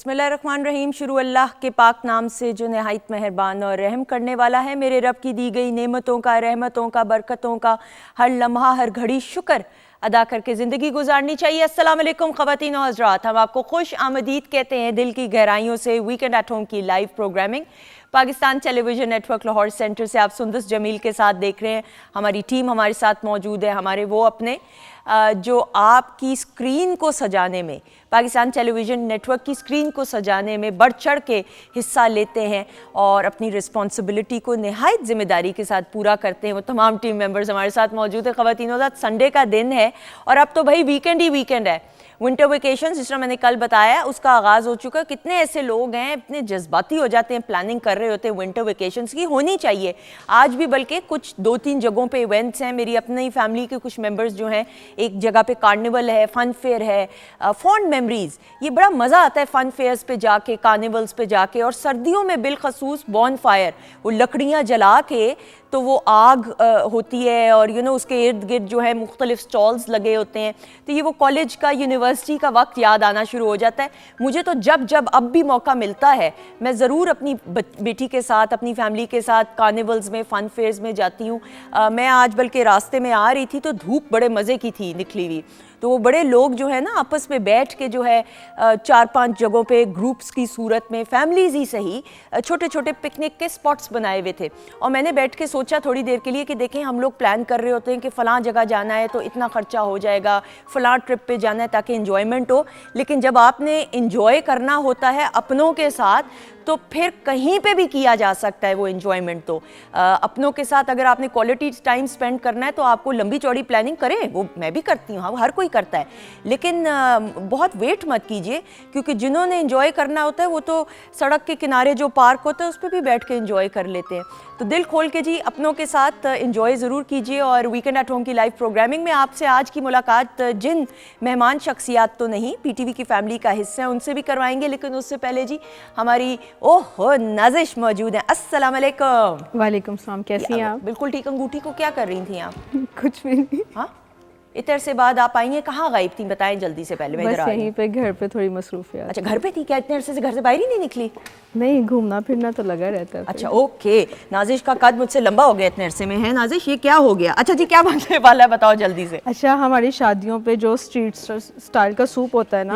बिस्मिल्लाहिर्रहमानिर्रहीम। शुरू अल्लाह के पाक नाम से जो नहायत मेहरबान और रहम करने वाला है। मेरे रब की दी गई नेमतों का, रहमतों का, बरकतों का हर लम्हा हर घड़ी शुक्र अदा करके ज़िंदगी गुजारनी चाहिए। अस्सलाम वालेकुम ख़वातीन और हज़रात, हम आपको खुश आमदीद कहते हैं दिल की गहराइयों से। वीकेंड एट होम की live programming Pakistan television network Lahore centre से आप सुंदस जमील के साथ देख रहे हैं। हमारी टीम हमारे साथ मौजूद है, हमारे वो अपने जो आपकी स्क्रीन को सजाने में, पाकिस्तान टेलीविज़न नेटवर्क की स्क्रीन को सजाने में बढ़ चढ़ के हिस्सा लेते हैं और अपनी रिस्पॉन्सिबिलिटी को नहायत ज़िम्मेदारी के साथ पूरा करते हैं। वो तमाम टीम मेंबर्स हमारे साथ मौजूद है। ख़वातीनों के साथ संडे का दिन है और अब तो भाई वीकेंड ही वीकेंड है। विंटर वेकेशन जिस तरह मैंने कल बताया उसका आगाज़ हो चुका है। कितने ऐसे लोग हैं इतने जज्बाती हो जाते हैं, प्लानिंग कर रहे होते हैं विंटर वेकेशंस की, होनी चाहिए आज भी। बल्कि कुछ 2-3 जगहों पे इवेंट्स हैं। मेरी अपनी फैमिली के कुछ मेंबर्स जो हैं, एक जगह पे कार्निवल है, फ़न फेयर है, फॉन्ड मेमोरीज़, ये बड़ा मज़ा आता है फ़न फेयर्स पे जाके, कार्निवल्स पे जाके। और सर्दियों में बिलखसूस बॉन फायर, वो लकड़ियाँ जला के तो वो आग होती है और उसके इर्द गिर्द जो है मुख्तलिफ स्टॉल्स लगे होते हैं। तो ये वो कॉलेज का, यूनिवर्सिटी का वक्त याद आना शुरू हो जाता है मुझे। तो जब जब अब भी मौका मिलता है मैं ज़रूर अपनी बेटी के साथ, अपनी फैमिली के साथ कार्निवल्स में, फ़न फेयर्स में जाती हूँ। मैं आज बल्कि रास्ते में आ रही थी तो धूप बड़े मज़े की थी निकली हुई, तो वो बड़े लोग जो है ना आपस में बैठ के जो है 4-5 जगहों पे ग्रुप्स की सूरत में, फैमिलीज़ ही सही, छोटे छोटे पिकनिक के स्पॉट्स बनाए हुए थे। और मैंने बैठ के सोचा थोड़ी देर के लिए कि देखें, हम लोग प्लान कर रहे होते हैं कि फ़लाँ जगह जाना है तो इतना ख़र्चा हो जाएगा, फ़लाँ ट्रिप पे जाना है ताकि इन्जॉयमेंट हो। लेकिन जब आपने इन्जॉय करना होता है अपनों के साथ तो फिर कहीं पे भी किया जा सकता है वो इन्जॉयमेंट। तो अपनों के साथ अगर आपने क्वालिटी टाइम स्पेंड करना है तो आपको लंबी चौड़ी प्लानिंग करें, वो मैं भी करती हूँ, हर कोई करता है। लेकिन बहुत वेट मत कीजिए, क्योंकि जिन्होंने इन्जॉय करना होता है वो तो सड़क के किनारे जो पार्क होता है उस पर भी बैठ के इन्जॉय कर लेते हैं। तो दिल खोल के जी अपनों के साथ इन्जॉय ज़रूर कीजिए। और वीकेंड एट होम की लाइव प्रोग्रामिंग में आपसे आज की मुलाकात जिन मेहमान शख्सियात तो नहीं, PTV की फैमिली का हिस्सा है, उनसे भी करवाएंगे। लेकिन उससे पहले जी हमारी ओहो नाजिश मौजूद हैं। अस्सलाम वालेकुम। वालेकुम सलाम, कैसी हैं आप? बिल्कुल ठीक। अंगूठी को क्या कर रही थी आप? कुछ भी नहीं। हाँ, इतर से बाद आप आई हैं, कहाँ गायब थी बताएं जल्दी से पहले। मैं बस इधर यहीं पे घर पे थोड़ी मसरूफियत। अच्छा, घर पे थी क्या? इतने अरसे से घर से बाहर ही नहीं निकली? नहीं, घूमना फिरना तो लगा रहता है। अच्छा ओके। नाजिश का कद मुझसे लंबा हो गया इतने अरसे में। है नाजिश, ये क्या हो गया? अच्छा जी, क्या बनने वाला है बताओ जल्दी से। अच्छा, हमारी शादियों पे जो स्ट्रीट स्टाइल का सूप होता है ना,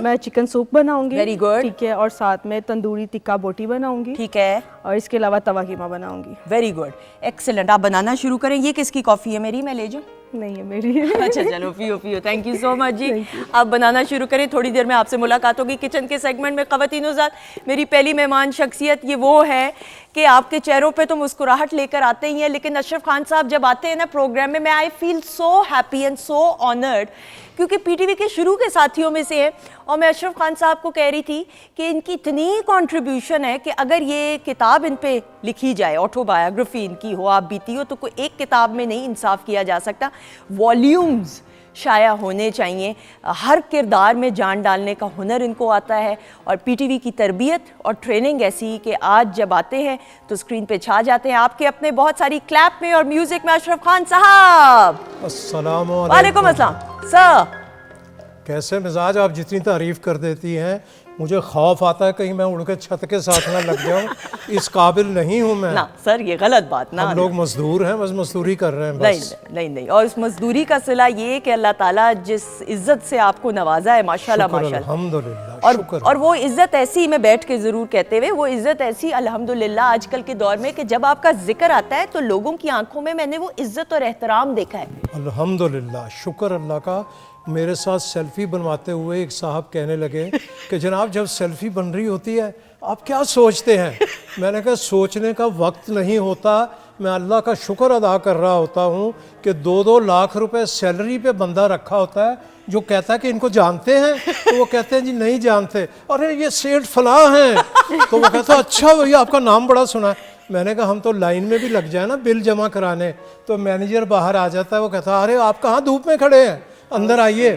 मैं चिकन सूप बनाऊंगी। Very good. ठीक है, और साथ में तंदूरी टिक्का बोटी बनाऊंगी। ठीक है। और इसके अलावा तवा कीमा बनाऊंगी। Very good, excellent. आप बनाना शुरू करें। ये किसकी कॉफ़ी है? मेरी? मैं ले जाऊँ? नहीं है मेरी। अच्छा चलो, पियो पियो। थैंक यू सो मच जी। आप बनाना शुरू करें, थोड़ी देर में आपसे मुलाकात होगी किचन के सेगमेंट में। ख़वातीनों साथ मेरी पहली मेहमान शख्सियत ये वो है कि आपके चेहरों पे तो मुस्कुराहट लेकर आते ही हैं, लेकिन अशरफ खान साहब जब आते हैं ना प्रोग्राम में, मैं I feel so happy and so honoured, क्योंकि PTV के शुरू के साथियों में से हैं। और मैं अशरफ खान साहब को कह रही थी कि इनकी इतनी कंट्रीब्यूशन है कि अगर ये किताब इन पे लिखी जाए, ऑटोबायोग्राफी इनकी हो, आप बीती हो, तो कोई एक किताब में नहीं इंसाफ किया जा सकता, वॉल्यूम्स शाया होने चाहिए। हर किरदार में जान डालने का हुनर इनको आता है। और PTV की तरबियत और ट्रेनिंग ऐसी कि आज जब आते हैं तो स्क्रीन पे छा जाते हैं। आपके अपने बहुत सारी क्लैप में और म्यूजिक में अशरफ खान साहब। अस्सलाम वालेकुम अस्सलाम सर। कैसे मिजाज, आप जितनी तारीफ कर देती हैं मुझे खौफ आता है कहीं मैं उड़ के छत के साथ ना लग जाऊं। इस काबिल नहीं हूं मैं। ना सर, ये गलत बात ना। हम लोग मजदूर हैं, बस मजदूरी कर रहे हैं बस। नहीं नहीं नहीं। और इस मजदूरी का सिला ये कि अल्लाह ताला जिस इज्जत से आपको नवाजा है, माशाल्लाह माशाल्लाह, अल्हम्दुलिल्लाह। और वो इज्जत ऐसी, मैं बैठ के ज़रूर कहते हुए, वो इज्जत ऐसी अल्हम्दुलिल्लाह आजकल के दौर में कि जब आपका जिक्र आता है तो लोगों की आंखों में मैंने वो इज्जत और एहतराम देखा है। अल्हम्दुलिल्लाह, शुक्र अल्लाह का। मेरे साथ सेल्फी बनवाते हुए एक साहब कहने लगे कि जनाब जब सेल्फी बन रही होती है आप क्या सोचते हैं? मैंने कहा सोचने का वक्त नहीं होता, मैं अल्लाह का शुक्र अदा कर रहा होता हूँ कि 2-2 लाख रुपए सैलरी पे बंदा रखा होता है जो कहता है कि इनको जानते हैं, तो वो कहते हैं जी नहीं जानते। अरे ये सेठ फलां हैं, तो वो कहता है अच्छा भैया आपका नाम बड़ा सुना है। मैंने कहा हम तो लाइन में भी लग जाए ना बिल जमा कराने। तो मैनेजर बाहर आ जाता है, वो कहता है अरे आप कहाँ धूप में खड़े हैं, अंदर आइए।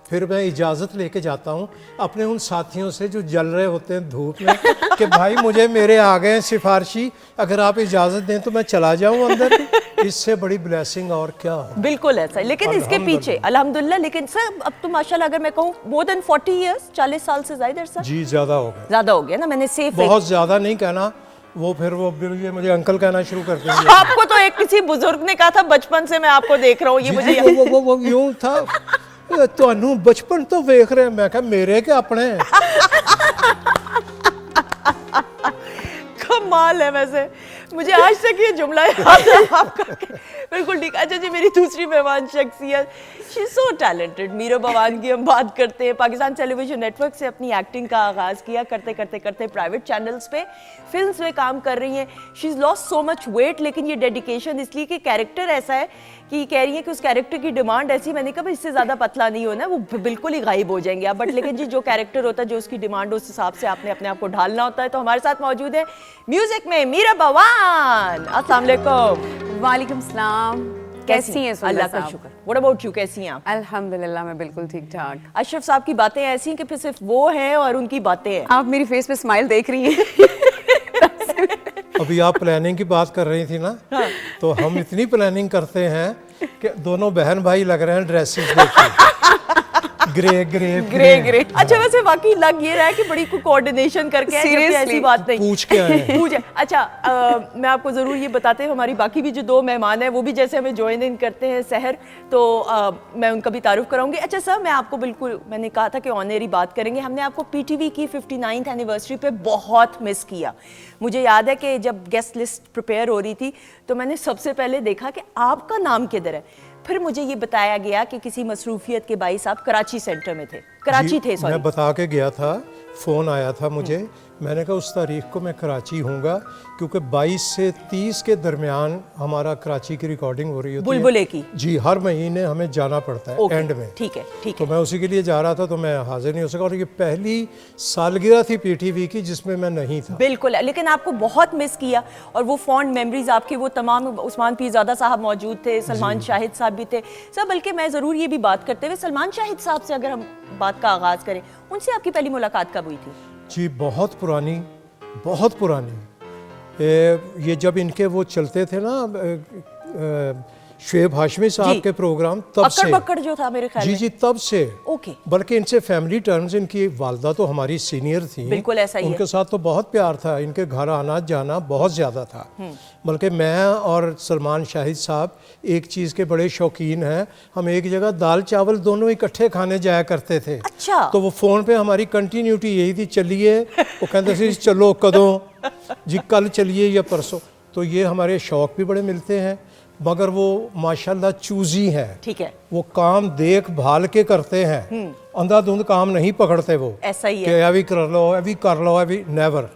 फिर मैं इजाज़त लेके जाता हूँ अपने उन साथियों से जो जल रहे होते हैं धूप में कि भाई मुझे मेरे आ गए सिफारशी, अगर आप इजाज़त दें तो मैं चला जाऊँ अंदर। इससे बड़ी ब्लेसिंग और क्या हो। बिल्कुल ऐसा है, लेकिन इसके पीछे अल्हम्दुलिल्लाह, लेकिन सर अब तो माशाल्लाह अगर मैं कहूँ मोर देन 40 इयर्स, 40 साल से ज्यादा सर। जी ज्यादा हो गया, ज्यादा हो गया ना, मैंने सेफ बहुत ज्यादा नहीं कहना, वो फिर वो ये मुझे अंकल कहना शुरू कर देंगे। आपको तो एक किसी बुजुर्ग ने कहा था बचपन से मैं आपको देख रहा हूँ, ये मुझे वो यूं था, ਤੁਹਾਨੂੰ बचपन तो वेख रहे हैं, मैं कहा मेरे के अपने। कमाल है, वैसे मुझे आज तक ये जुमला याद है आपका। बिल्कुल ठीक। अच्छा जी, मेरी दूसरी मेहमान शख्सियत, she is so talented, Meera Bawan की हम बात करते हैं। पाकिस्तान टेलीविजन नेटवर्क से अपनी एक्टिंग का आगाज़ किया, करते करते करते प्राइवेट चैनल्स पे, फिल्म्स में काम कर रही हैं। She is lost so much weight, लेकिन ये डेडिकेशन इसलिए कि कैरेक्टर ऐसा है कि कह रही है कि उस कैरेक्टर की डिमांड ऐसी, मैंने कहा इससे ज़्यादा पतला नहीं होना, वो बिल्कुल ही गायब हो जाएंगे आप। बट लेकिन जी जो कैरेक्टर होता है, जो उसकी डिमांड, उस हिसाब से आपने अपने आप को ढालना होता है। तो हमारे साथ मौजूद है म्यूजिक में मीरा बवान। अस्सलाम वालेकुम। वालेकुम सलाम। कैसी हैं सुंदर अल्लाह का साहब? शुक्र। व्हाट अबाउट यू, कैसी हैं आप? अल्हम्दुलिल्लाह मैं बिल्कुल ठीक ठाक। अशरफ साहब की बातें ऐसी हैं कि फिर सिर्फ वो हैं और उनकी बातें हैं। आप मेरी फेस पे स्माइल देख रही हैं। अभी आप प्लानिंग की बात कर रही थी ना, तो हम इतनी प्लानिंग करते हैं कि दोनों बहन भाई लग रहे हैं ड्रेसेस देखिए, ग्रे ग्रे ग्रे ग्रे। अच्छा वैसे वाकई लग ये रहा है कि बड़ी को कोऑर्डिनेशन करके आए, जबकि ऐसी Seriously? बात नहीं। पूछ के आए हैं। पूछ। अच्छा मैं आपको ज़रूर ये बताते हैं, हमारी बाकी भी जो दो मेहमान हैं वो भी जैसे हमें ज्वाइन इन करते हैं सहर, तो मैं उनका भी तारुफ कराऊंगी। अच्छा सर, मैं आपको बिल्कुल, मैंने कहा था कि ऑनरी बात करेंगे, हमने आपको पीटीवी की 59th एनिवर्सरी पे बहुत मिस किया। मुझे याद है कि जब गेस्ट लिस्ट प्रिपेयर हो रही थी तो मैंने सबसे पहले देखा कि आपका नाम किधर है, फिर मुझे ये बताया गया कि किसी मसरूफियत के बाईस आप कराची सेंटर में थे, कराची थे सॉरी। मैं बता के गया था, फ़ोन आया था मुझे, मैंने कहा उस तारीख को मैं कराची हूँगा, क्योंकि 22 से 30 के दरमियान हमारा कराची की रिकॉर्डिंग हो रही होती है। बुलबुले की। जी, हर महीने हमें जाना पड़ता है एंड में। ठीक है, ठीक तो है। मैं उसी के लिए जा रहा था, तो मैं हाजिर नहीं हो सका, और ये पहली सालगिरह थी पीटीवी की जिसमें मैं नहीं था। बिल्कुल, लेकिन आपको बहुत मिस किया, और वो फॉन्ड मेमोरीज आपके वो तमाम, उस्मान पीरज़ादा साहब मौजूद थे, सलमान शाहिद साहब भी थे सब। बल्कि मैं ज़रूर ये भी बात करते हुए सलमान शाहिद साहब से अगर हम बात का आगाज़ करें, उनसे आपकी पहली मुलाकात कब हुई थी? जी बहुत पुरानी, बहुत पुरानी। ये जब इनके वो चलते थे ना शुएब हाशमी साहब के प्रोग्राम, तब से पकड़ जो था मेरे ख्याल जी में। जी तब से। ओके। बल्कि इनसे फैमिली टर्म्स, इनकी वालदा तो हमारी सीनियर थी, बिल्कुल ऐसा ही है। उनके साथ तो बहुत प्यार था, इनके घर आना जाना बहुत ज़्यादा था। बल्कि मैं और सलमान शाहिद साहब एक चीज़ के बड़े शौकीन हैं, हम एक जगह दाल चावल दोनों इकट्ठे खाने जाया करते थे। अच्छा। तो वो फ़ोन पे हमारी कंटिन्यूटी यही थी, चलिए, वो कहते थे चलो कदों जी, कल चलिए या परसों। तो ये हमारे शौक भी बड़े मिलते हैं, मगर वो माशाल्लाह चूजी हैं। ठीक है। वो काम देख भाल के करते हैं, अंधाधुंध काम नहीं पकड़ते वो। ऐसा ही है। कि अभी कर लो, अभी कर लो, अभी नेवर।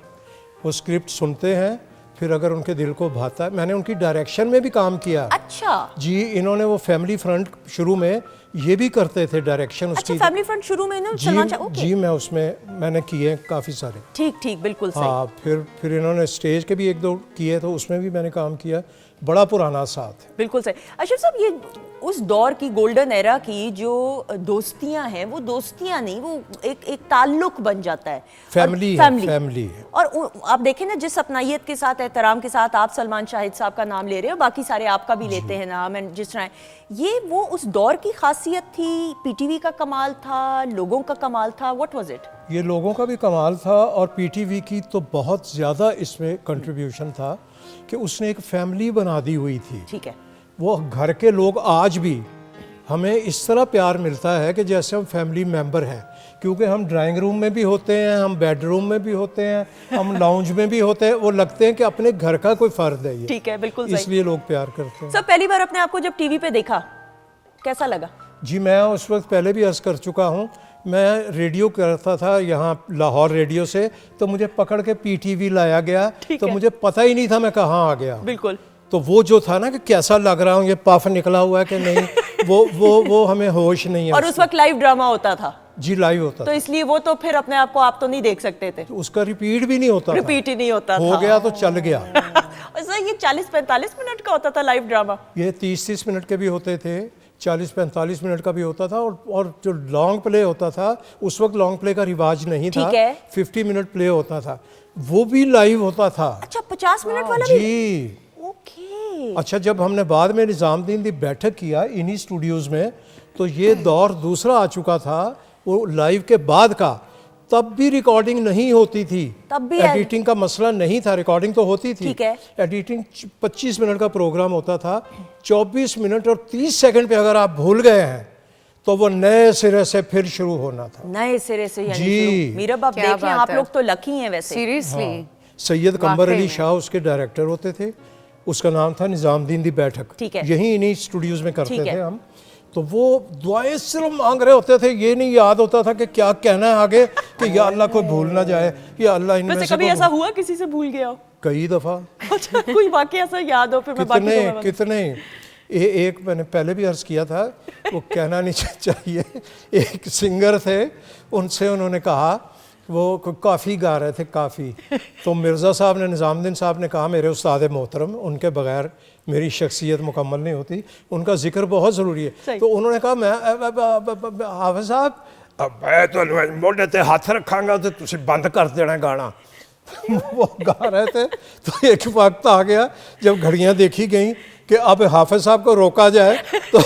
वो स्क्रिप्ट सुनते हैं, फिर अगर उनके दिल को भाता है। मैंने उनकी डायरेक्शन में भी काम किया। अच्छा जी, इन्होंने वो फैमिली फ्रंट शुरू में ये भी करते थे डायरेक्शन अच्छा, उसकी। फैमिली फ्रंट शुरू में ना जी सलमान शाह, ओके। जी, मैं उसमें मैंने किए काफ़ी सारे। ठीक ठीक, बिल्कुल सही। हाँ, फिर इन्होंने स्टेज के भी एक दो किए, तो उसमें भी मैंने काम किया। बड़ा पुराना साथ। बिल्कुल सही। अशरफ साहब, ये उस दौर की गोल्डन एरा की जो दोस्तियां हैं, वो दोस्तियां नहीं, वो एक ताल्लुक बन जाता है, फैमिली और है, फैमिली है। और आप देखें ना, जिस अपनाइयत के साथ, एहतराम के साथ आप सलमान शाहिद साहब का नाम ले रहे हो, बाकी सारे आपका भी लेते हैं नाम, एंड जिस तरह ये वो उस दौर की खासियत थी, पीटीवी का कमाल था, लोगों का कमाल था, व्हाट वाज इट? ये लोगों का भी कमाल था, और पीटीवी की तो बहुत ज़्यादा इसमें कंट्रीब्यूशन था कि उसने एक फैमिली बना दी हुई थी। ठीक है। वो घर के लोग आज भी हमें इस तरह प्यार मिलता है कि जैसे हम फैमिली मेंबर हैं, क्योंकि हम ड्राइंग रूम में भी होते हैं, हम बेडरूम में भी होते हैं, हम लाउंज में भी होते हैं। वो लगते हैं कि अपने घर का कोई फ़र्द है ये। ठीक है, बिल्कुल सही। इसलिए लोग प्यार करते हैं। सब पहली बार अपने आप को जब टीवी पे देखा, कैसा लगा? जी, मैं उस वक्त पहले भी अर्ज़ कर चुका हूँ, मैं रेडियो करता था यहाँ लाहौर रेडियो से, तो मुझे पकड़ के पीटीवी लाया गया, तो मुझे पता ही नहीं था मैं कहाँ आ गया। बिल्कुल। तो वो जो था ना कि कैसा लग रहा हूँ, ये पफ निकला हुआ है कि नहीं, वो हमें होश नहीं है। और उस वक्त लाइव ड्रामा होता था। जी, लाइव होता तो इसलिए वो तो फिर अपने आप को आप तो नहीं देख सकते थे, था। उसका रिपीट भी नहीं होता था। रिपीट ही नहीं होता हो था। गया तो चल गया। और सर ये 40-45 मिनट का होता था लाइव ड्रामा? ये 30-30 मिनट के भी होते थे, 40-45 मिनट का भी होता था, और जो लॉन्ग प्ले होता था, उस वक्त लॉन्ग प्ले का रिवाज नहीं था, 50 मिनट प्ले होता था, वो भी लाइव होता था। अच्छा, 50 मिनट वाला भी? जी। ओके। अच्छा, जब हमने बाद में निज़ामुद्दीन दी बैठक किया इन्हीं स्टूडियोज़ में, तो ये दौर दूसरा आ चुका था, वो लाइव के बाद का। तब भी रिकॉर्डिंग नहीं होती थी, तब भी एडिटिंग का मसला नहीं था, रिकॉर्डिंग तो होती थी। ठीक है। एडिटिंग 25 मिनट का प्रोग्राम होता था, 24 मिनट और 30 सेकंड पे अगर आप भूल गए हैं तो वो नए सिरे से फिर शुरू होना था। नए सिरे से यानी जी। शुरू। मीरब आप क्या देखें, बात आप है। लोग तो लकी हैं वैसे। सीरियसली सैयद कंबर वाकई अली में। शाह उसके डायरेक्टर होते थे, उसका नाम था निज़ामुद्दीन दी बैठक। ठीक है। यही इन्हीं स्टूडियोज में करते ठीक है। थे हम। तो वो दुआएं सिर्फ मांग रहे होते थे, ये नहीं याद होता था कि क्या कहना है आगे, कि या अल्लाह कोई भूल ना जाए, या अल्लाह इनमें वैसे से कभी कोई ऐसा हुआ किसी से भूल गया हो? कई दफ़ा। अच्छा, कोई वाकई ऐसा याद हो फिर मैं बाकी कितने को मैं- कितने एक मैंने पहले भी अर्ज किया था, वो कहना नहीं चाहिए। एक सिंगर थे, उनसे उन्होंने कहा, वो काफ़ी गा रहे थे काफ़ी, तो मिर्ज़ा साहब ने, निज़ामुद्दीन साहब ने कहा, मेरे उस्ताद मोहतरम, उनके बगैर मेरी शख्सियत मुकम्मल नहीं होती, उनका जिक्र बहुत ज़रूरी है। तो उन्होंने कहा, मैं हाफिज़ साहब मैं तो मोढे ते हाथ रखांगा तो तुसी बंद कर देना गाना। वो गा रहे थे, तो एक वक्त आ गया जब घड़ियां देखी गई कि अब हाफिज साहब को रोका जाए, तो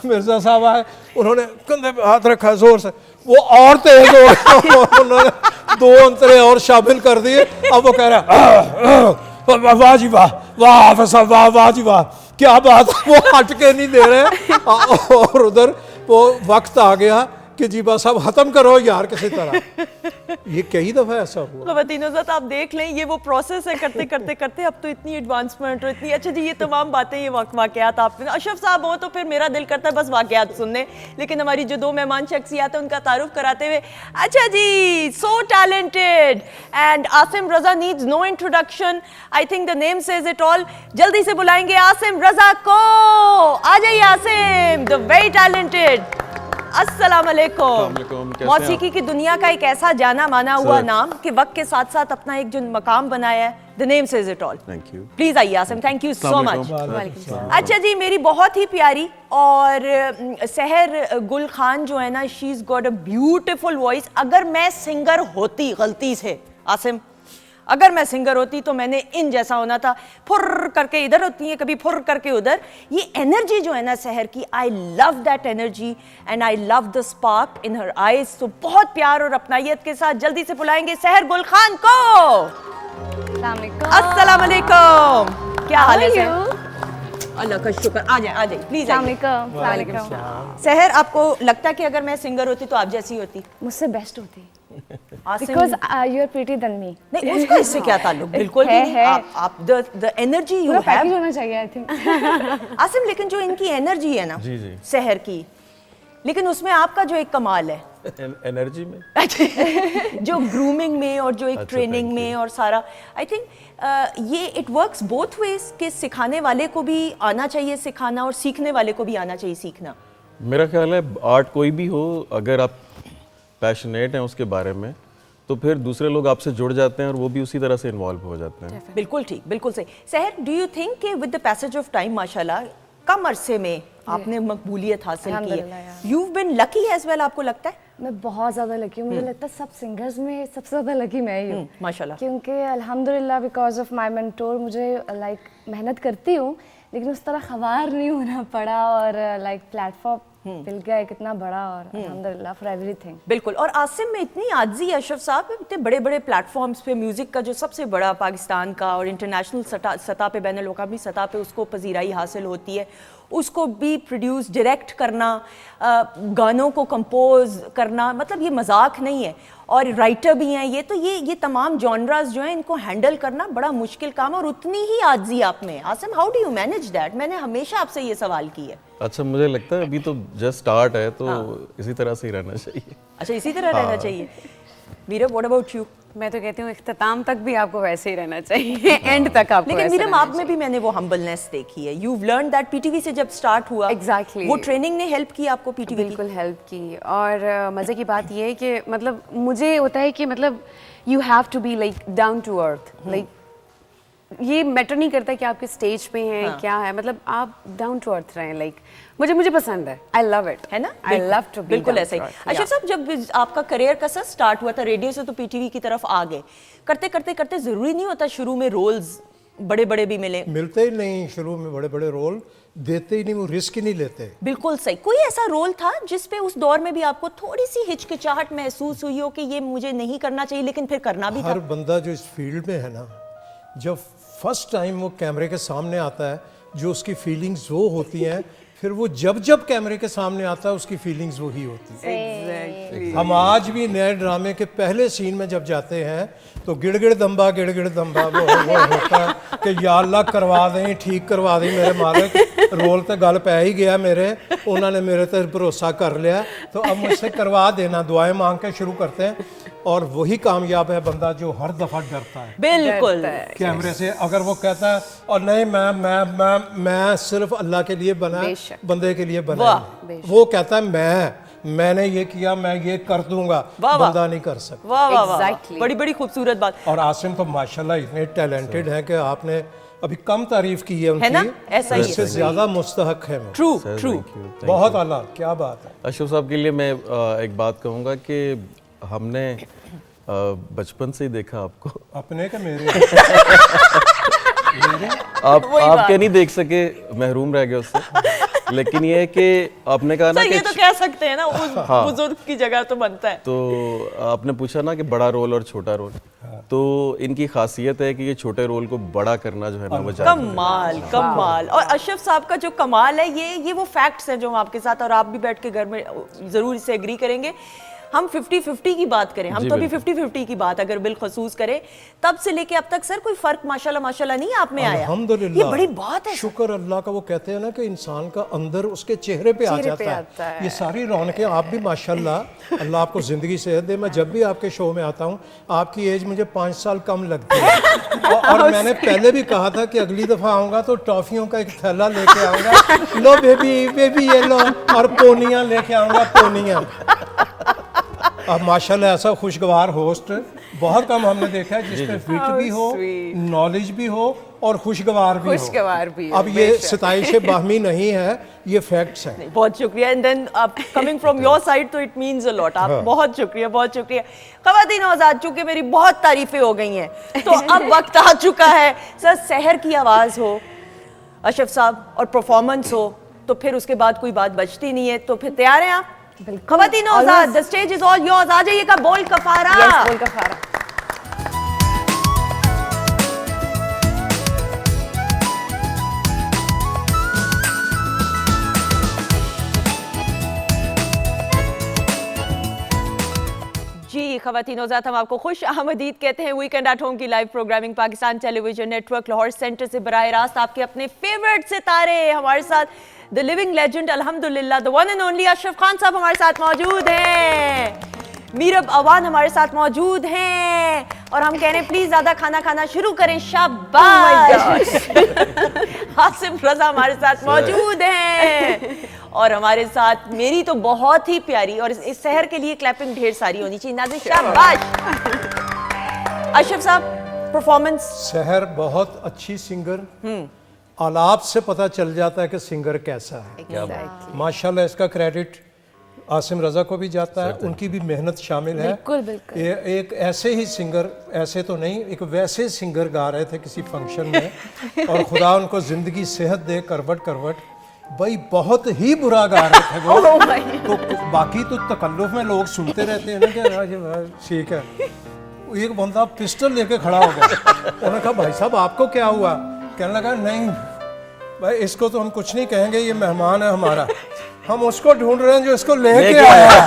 मिर्ज़ा साहब आए, उन्होंने कंधे पे हाथ रखा जोर से, वो और तेज हो गया, उन्होंने 2 अंतरे और शामिल कर दिए। अब वो कह रहा, वाह जी वाह, वाह हाफिज साहब, वाह वाह जी वाह, क्या बात। वो हट के नहीं दे रहे, और उधर वो वक्त आ गया कि जी बस अब खत्म करो यार किसी तरह। ये कई दफ़ा ऐसा हुआ। ख़वातीनो ज़ात आप देख लें, ये वो प्रोसेस है, करते करते करते अब तो इतनी एडवांसमेंट और इतनी। अच्छा जी, ये तमाम बातें, ये वाक़यात आप अशरफ साहब हो तो फिर मेरा दिल करता है बस वाक़यात सुनने, लेकिन हमारी जो 2 मेहमान शख्सियात हैं उनका तारुफ कराते हुए। अच्छा जी, so talented and Asim Raza needs no introduction, I think the name says it all. जल्दी से बुलाएंगे आसिम रज़ा को। आ जाइए आसिम, द वेरी टैलेंटेड। अस्सलाम वालेकुम। कैसे हैं मौसीकी की दुनिया का एक ऐसा जाना माना हुआ नाम कि वक्त के साथ साथ अपना एक जो मकाम बनाया है, the name says it all. Thank you. Please आइए Asim, thank you so much. अस्सलाम अच्छा जी, मेरी बहुत ही प्यारी और सहर गुल खान जो है ना, she is got a beautiful voice. अगर मैं सिंगर होती गलती से, आसिम अगर मैं सिंगर होती तो मैंने इन जैसा होना था, फुर करके इधर होती है, कभी फुर करके उधर। ये एनर्जी जो है ना सहर की, I love that energy and I love the spark in her eyes. तो बहुत प्यार और अपनायत के साथ जल्दी से बुलाएंगे सहर गुल खान को। अस्सलाम वालेकुम, क्या हाल है सहर? अल्लाह का शुक्र। आ जाए प्लीज। सहर, आपको लगता है कि अगर मैं सिंगर होती तो आप जैसी होती? मुझसे बेस्ट होती Asim because you are pretty then me. नहीं, उसका इससे क्या ताल्लुक? बिल्कुल भी नहीं। आप द एनर्जी यू पूरा पैकेज हैव होना चाहिए आई थिंक। आसिम, लेकिन जो इनकी एनर्जी है ना जी, जी। सहर की, लेकिन उसमें आपका जो एक कमाल है एनर्जी में जो ग्रूमिंग में और जो एक अच्छा, ट्रेनिंग thank में और सारा, आई थिंक ये इट वर्क्स बोथ वेज कि सिखाने वाले को भी आना चाहिए सिखाना और सीखने वाले को भी आना चाहिए सीखना। मेरा ख्याल है आर्ट कोई भी हो, अगर आप पैशनेट हैं उसके बारे में, तो फिर दूसरे लोग आपसे जुड़ जाते हैं और वो भी उसी तरह से इन्वॉल्व हो जाते हैं। बिल्कुल ठीक, बिल्कुल सही। सहर, डू यू थिंक कि with the passage of time माशाल्लाह कम अरसे में आपने मकबूलियत हासिल की अल्हम्दुलिल्लाह है? यार। You been lucky as well, आपको लगता है? मैं बहुत ज़्यादा लकी हूँ। मुझे लगता है सब सिंगर्स में सबसे ज़्यादा लकी मैं ही हूँ माशाल्लाह। क्योंकि अल्हम्दुलिल्लाह बिकॉज ऑफ माय मेंटोर मुझे लाइक मेहनत करती हूँ लेकिन उस तरह ख़वार नहीं होना पड़ा और लाइक प्लेटफॉर्म मिल गया कितना बड़ा और अल्हम्दुलिल्लाह फॉर एवरीथिंग। बिल्कुल। और आसिम में इतनी आजी है अशरफ साहब, इतने बड़े बड़े प्लेटफॉर्म्स पे म्यूज़िक का जो सबसे बड़ा पाकिस्तान का और इंटरनेशनल सतह पे, बैन अल-अक़वामी सतह पे उसको पजीराई हासिल होती है, उसको भी प्रोड्यूस डायरेक्ट करना, गानों को कंपोज करना, मतलब ये मजाक नहीं है। और राइटर भी हैं ये, तो ये तमाम जॉनरास जो हैं इनको हैंडल करना बड़ा मुश्किल काम और उतनी ही आजी आप में। Asim, how do you manage that? मैंने हमेशा आपसे ये सवाल की है। अच्छा, मुझे लगता है अभी तो जस्ट स्टार्ट है, तो इसी तरह से ही रहना चाहिए। अच्छा, इसी तरह रहना चाहिए। Meera, what about you? मैं तो कहती हूँ इख्तिताम तक भी आपको वैसे ही रहना चाहिए, एंड तक आपको लेकिन वैसे मीरम, रहना आप में भी मैंने वो हम्बलनेस देखी है। यू लर्न दैट पीटीवी से जब स्टार्ट हुआ। Exactly. वो ट्रेनिंग ने हेल्प की आपको पीटीवी की? बिल्कुल हेल्प की। और मज़े की बात ये है कि मतलब मुझे होता है कि मतलब you have to be like down to earth, like ये मैटर नहीं करता कि आपके स्टेज पे हैं क्या है, मतलब आप डाउन टू अर्थ रहें। लाइक मुझे पसंद है, आई लव इट, है ना? आई लव टू बी बिल्कुल ऐसा ही। अच्छा साहब, जब आपका करियर का स्टार्ट हुआ था रेडियो से तो पीटीवी की तरफ आ गए, करते करते करते जरूरी नहीं होता शुरू में रोल्स बड़े बड़े भी मिले? मिलते ही नहीं, शुरू में बड़े बड़े रोल देते ही नहीं, वो रिस्क ही नहीं लेते। बिल्कुल सही। कोई ऐसा रोल था जिस पे उस दौर में भी आपको थोड़ी सी हिचकिचाहट महसूस हुई हो कि ये मुझे नहीं करना चाहिए लेकिन फिर करना भी था? हर बंदा जो इस फील्ड में है ना, जब फर्स्ट टाइम वो कैमरे के सामने आता है, जो उसकी फीलिंग्स वो होती हैं, फिर वो जब जब कैमरे के सामने आता है उसकी फीलिंग्स वही होती है। हम आज भी नए ड्रामे के पहले सीन में जब जाते हैं तो गिड़गिड़ दम्बा वो होता है कि या अल्लाह करवा दें, ठीक करवा दें मेरे मालिक, रोल तो गल पै ही गया मेरे, उन्होंने मेरे पे भरोसा कर लिया, तो अब मुझसे करवा देना। दुआएं मांग के शुरू करते हैं और वही कामयाब है बंदा जो हर दफा डरता है बिल्कुल कैमरे से। अगर वो कहता है और नहीं मैं सिर्फ अल्लाह के लिए बना, बंदे के लिए बना, वो कहता है मैंने ये किया, मैं ये कर दूंगा, बंदा नहीं कर सकता। वाह वाह वाह, बड़ी बड़ी खूबसूरत बात। और आसिम तो माशाल्लाह इतने टैलेंटेड हैं कि आपने अभी कम तारीफ की है उनकी, है ना? ऐसा ही है। इससे ज्यादा मुस्तहक है वो। ट्रू बहुत आला, क्या बात है। अशरफ साहब के लिए मैं एक बात कहूँगा कि हमने बचपन से ही देखा आपको। अपने के मेरे आपके नहीं देख सके, महरूम रह गए उससे। लेकिन ये है कि आपने कहा ना सर, कि ये तो कह सकते हैं ना, उस बुजुर्ग की जगह तो बनता है। तो आपने पूछा ना कि बड़ा रोल और छोटा रोल, तो इनकी खासियत है कि ये छोटे रोल को बड़ा करना जो है ना वो जानते हैं। कमाल। और अशरफ साहब का जो कमाल है, ये वो फैक्ट्स हैं जो हम आपके साथ, और आप भी बैठ के घर में जरूर इसे एग्री करेंगे। हम 50-50 की बात करें, हम तो अभी 50-50 की बात अगर बिलखसूस करें, तब से लेके अब तक सर कोई फर्क माशाल्लाह नहीं आप में आया? अल्हम्दुलिल्लाह, ये बड़ी बात है। शुक्र अल्लाह का। वो कहते हैं ना कि इंसान का अंदर उसके चेहरे पे आ जाता है ये सारी रौनकें। आप भी माशाल्लाह, अल्लाह आपको जिंदगी सेहत दे। मैं जब भी आपके शो में आता हूँ, आपकी एज मुझे 5 साल कम लगती है। और मैंने पहले भी कहा था कि अगली दफा आऊंगा तो टॉफियों का एक थैला लेके आऊंगा, लो बेबी ये लो, और पोनियां लेके आऊंगा, पोनियां। अब माशाल्लाह ऐसा खुशगवार होस्ट बहुत कम हमने देखा है जिसमें फिट भी हो, नॉलेज भी हो और खुशगवार भी हो। अब ये सताइश बाहमी नहीं है, ये फैक्ट्स हैं। बहुत शुक्रिया। And then coming from your side तो इट मींस अ लॉट। आप बहुत शुक्रिया, बहुत शुक्रिया। ख़वातीन आज़ाद, चूंकि मेरी बहुत तारीफें हो गई हैं, तो अब वक्त आ चुका है सर, सहर की आवाज़ हो, अशरफ साहब, और परफॉर्मेंस हो, तो फिर उसके बाद कोई बात बचती नहीं है। तो फिर तैयार हैं आप? ख़वातीन आज़ाद, the stage is all yours. आ जाइएगा। बोल कफारा। यस, बोल कफारा। जी ख़वातीन आज़ाद, हम आपको खुश आमदीद कहते हैं वीकेंड एट होम की live programming Pakistan television network Lahore centre से बराह रास्त। आपके अपने फेवरेट सितारे हमारे साथ, द लिविंग लेजेंड अल्हम्दुलिल्लाह, the one and only Ashraf Khan साहब हमारे साथ मौजूद हैं, मीरब अवान हमारे साथ मौजूद हैं, और हम कह रहे हैं प्लीज ज्यादा खाना खाना शुरू करें। शाबाश। आसिम रजा हमारे साथ मौजूद हैं, और हमारे साथ मेरी तो बहुत ही प्यारी, और इस शहर के लिए क्लैपिंग ढेर सारी होनी चाहिए। नाज़िर, शाबाश। अशरफ साहब, परफॉर्मेंस। सहर बहुत अच्छी सिंगर, आलाप से पता चल जाता है कि सिंगर कैसा है। माशाल्लाह, इसका क्रेडिट आसिम रजा को भी जाता है, उनकी भी मेहनत शामिल है। बिल्कुल। ये एक ऐसे ही सिंगर, ऐसे तो नहीं, एक वैसे सिंगर गा रहे थे किसी फंक्शन में, और खुदा उनको जिंदगी सेहत दे, करवट भाई बहुत ही बुरा गा रहे थे वो। तो बाकी तो तकल्लुफ में लोग सुनते रहते हैं ना कि ठीक है। एक बंदा पिस्टल लेके खड़ा हो गया, उन्होंने कहा भाई साहब आपको क्या हुआ? कहने लगा नहीं भाई, इसको तो हम कुछ नहीं कहेंगे, ये मेहमान है हमारा, हम उसको ढूंढ रहे हैं जो इसको लेके आया है।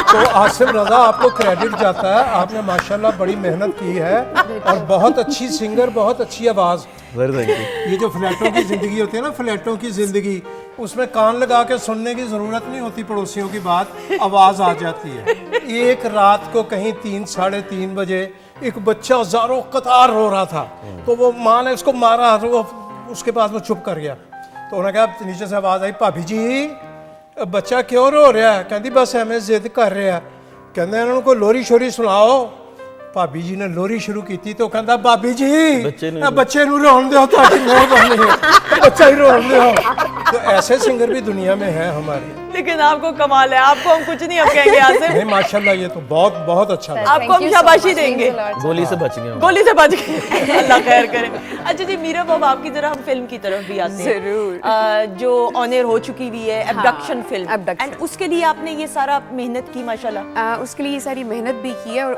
तो आसिम रजा, आपको क्रेडिट जाता है, आपने माशाल्लाह बड़ी मेहनत की है, और बहुत अच्छी सिंगर, बहुत अच्छी आवाज़। ये जो फ्लैटों की ज़िंदगी होती है ना, फ्लैटों की ज़िंदगी, उसमें कान लगा के सुनने की ज़रूरत नहीं होती, पड़ोसियों की बात आवाज़ आ जाती है। एक रात को कहीं 3-3:30 बजे एक बच्चा ज़ारो कतार रो रहा था, तो वो माँ ने उसको मारा, तो वो उसके बाद वो चुप कर गया। तो उन्होंने कहा, नीचे से आवाज़ आई, भाभी जी बच्चा क्यों रो रहा है? कहती बस हमें जिद कर रहा है। कहते हैं उनको लोरी शोरी सुनाओ। ਭਾਬੀ ਜੀ ਨੇ ਲੋਰੀ शुरू ਕੀਤੀ तो ਕਹਿੰਦਾ ਭਾਬੀ ਜੀ ਬੱਚੇ ਨੂੰ ਬੱਚੇ ਨੂੰ ਰੋਣ ਦਿਓ ਤੁਹਾਡੀ ਮਿਹਰਬਾਨੀ है बच्चा ही रोन दो। तो ऐसे सिंगर भी दुनिया में है हमारे। लेकिन आपको कमाल है, आपको हम कुछ नहीं अब कहेंगे आसिफ। नहीं माशाल्लाह ये तो बहुत बहुत अच्छा लगा। आपको हम शाबाशी देंगे। गोली से बच गए। गोली से बच गए। अल्लाह खैर करे। अच्छा जी मीरा, अब आपकी तरह हम फिल्म की तरफ भी आते हैं। जरूर। जो ऑन एयर हो चुकी हुई है एब्डक्शन फिल्म, Abduction। एंड उसके लिए आपने ये सारा मेहनत की माशाल्लाह। उसके लिए ये सारी मेहनत भी की है, और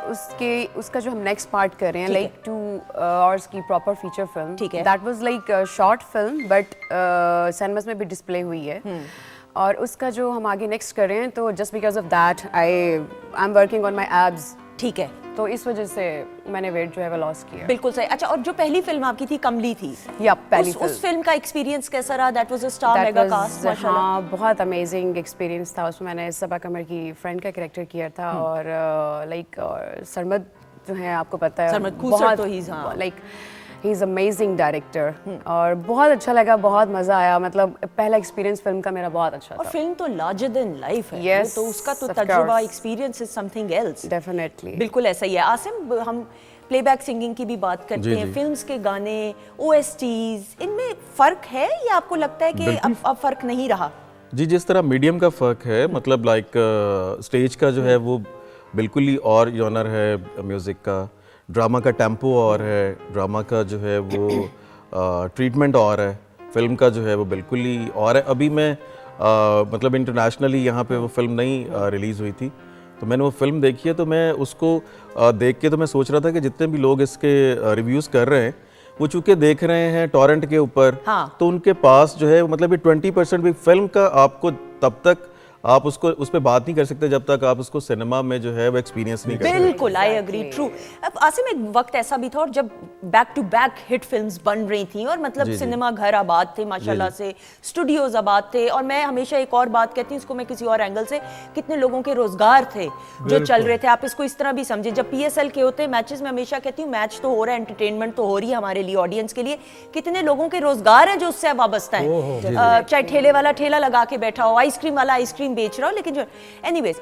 उसका जो हम नेक्स्ट पार्ट कर रहे हैं, ठीक लाइक 2 आवर्स की प्रॉपर फीचर फिल्म, ठीक है। That was like short film but cinemas में भी डिस्प्ले हुई है। और उसका जो हम आगे नेक्स्ट कर रहे हैं, तो just because of that I am working on my abs, ठीक है, तो इस वजह से मैंने वेट जो है वो लॉस किया। बिल्कुल सही। अच्छा, और जो पहली फिल्म आपकी थी कमली थी, या पहली उस फिल्म का एक्सपीरियंस कैसा रहा? That was a star mega cast माशाल्लाह। हाँ, बहुत अमेजिंग एक्सपीरियंस था। उसमें मैंने सबा कमर की फ्रेंड का कैरेक्टर किया था, और लाइक सरमद जो है आपको पता है, सरमद खूसर तो ही like he is amazing director, और बहुत अच्छा लगा, बहुत मज़ा आया। मतलब पहला एक्सपीरियंस फिल्म का मेरा बहुत अच्छा और था। फिल्म तो लार्जर देन लाइफ है। Yes, तो उसका तो of तजुर्बा, course। Experience is something else. Definitely. बिल्कुल ऐसा ही है। आसिम, हम प्लेबैक सिंगिंग की भी बात करते जी, हैं, जी। फिल्म्स के गाने, ओएसटीज, इनमें फर्क है या आपको लगता है कि अब फर्क नहीं रहा? जी, जिस तरह मीडियम का फ़र्क है, मतलब लाइक स्टेज का जो है वो बिल्कुल ही और जॉनर है म्यूज़िक का, ड्रामा का टेम्पो और है, ड्रामा का जो है वो ट्रीटमेंट और है, फिल्म का जो है वो बिल्कुल ही और है। अभी मैं मतलब इंटरनेशनली यहाँ पे वो फिल्म नहीं रिलीज़ हुई थी, तो मैंने वो फिल्म देखी है, तो मैं उसको देख के तो मैं सोच रहा था कि जितने भी लोग इसके रिव्यूज़ कर रहे हैं, वो चूँकि देख रहे हैं टॉरेंट के ऊपर, हाँ। तो उनके पास जो है मतलब ये 20% भी फिल्म का आपको तब तक आप उसको उस पर बात नहीं कर सकते जब तक आप उसको सिनेमा में जो है वो एक्सपीरियंस नहीं कर सकते। बिल्कुल, आई एग्री, ट्रू। अब आसिम, एक वक्त ऐसा भी था और जब back to back hit films बन रही थी, और मतलब सिनेमा घर आबाद थे माशाल्लाह से, स्टूडियोज आबाद थे, और मैं हमेशा एक और बात कहती हूँ, इसको मैं किसी और एंगल से, कितने लोगों के रोजगार थे जो चल रहे थे। आप इसको इस तरह भी समझे, जब PSL के होते मैचेस में हमेशा कहती हूँ, मैच तो हो रहा है, एंटरटेनमेंट तो हो रही है हमारे लिए, ऑडियंस के लिए, कितने लोगों के रोजगार है जो उससे वाबस्ता है। चाहे ठेले वाला ठेला लगा के बैठा हो, आइसक्रीम वाला आइसक्रीम बेच रहा हो, लेकिन जो एनीवेज,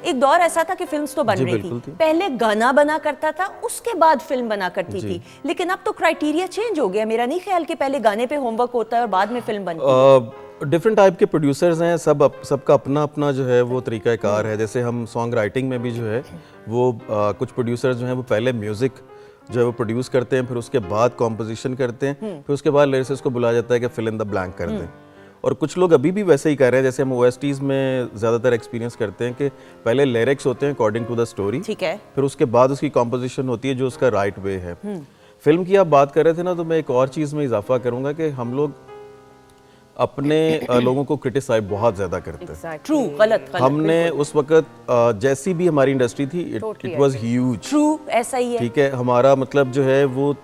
एक दौर ऐसा था कि फिल्म्स तो बन रही थी, पहले गाना बना करता था, उसके बाद फिल्म बना करती थी, लेकिन अब तो क्राइटेरिया चेंज हो गया। मेरा नहीं ख्याल कि पहले गाने पे होमवर्क होता है और बाद में फिल्म बनती है। डिफरेंट टाइप के प्रोड्यूसर्स हैं, सबका अपना अपना जो है वो तरीक़ाकार है। जैसे हम सॉन्ग राइटिंग में भी जो है वो कुछ प्रोड्यूसर्स जो हैं वो पहले म्यूज़िक जो है वो प्रोड्यूस करते हैं, फिर उसके बाद कॉम्पोजिशन करते हैं, फिर उसके बाद लिरिसिस्ट को बुलाया जाता है कि फिल इन द ब्लैंक कर दें। और कुछ लोग अभी भी वैसे ही कर रहे हैं, जैसे हम OSTs में ज़्यादातर एक्सपीरियंस करते हैं कि पहले लिरिक्स होते हैं अकॉर्डिंग टू द स्टोरी, ठीक है, फिर उसके बाद उसकी कॉम्पोजिशन होती है जो उसका राइट वे है। फिल्म की आप बात कर रहे थे ना, तो मैं एक और चीज़ में इजाफा करूँगा कि हम लोग अपने लोगों को क्रिटिसाइज बहुत ज़्यादा करते हैं। ट्रू, गलत हमने उस वक्त जैसी भी हमारी इंडस्ट्री थी, इट वाज ह्यूज। ट्रू, ऐसा ही है। ठीक है, हमारा मतलब जो है वो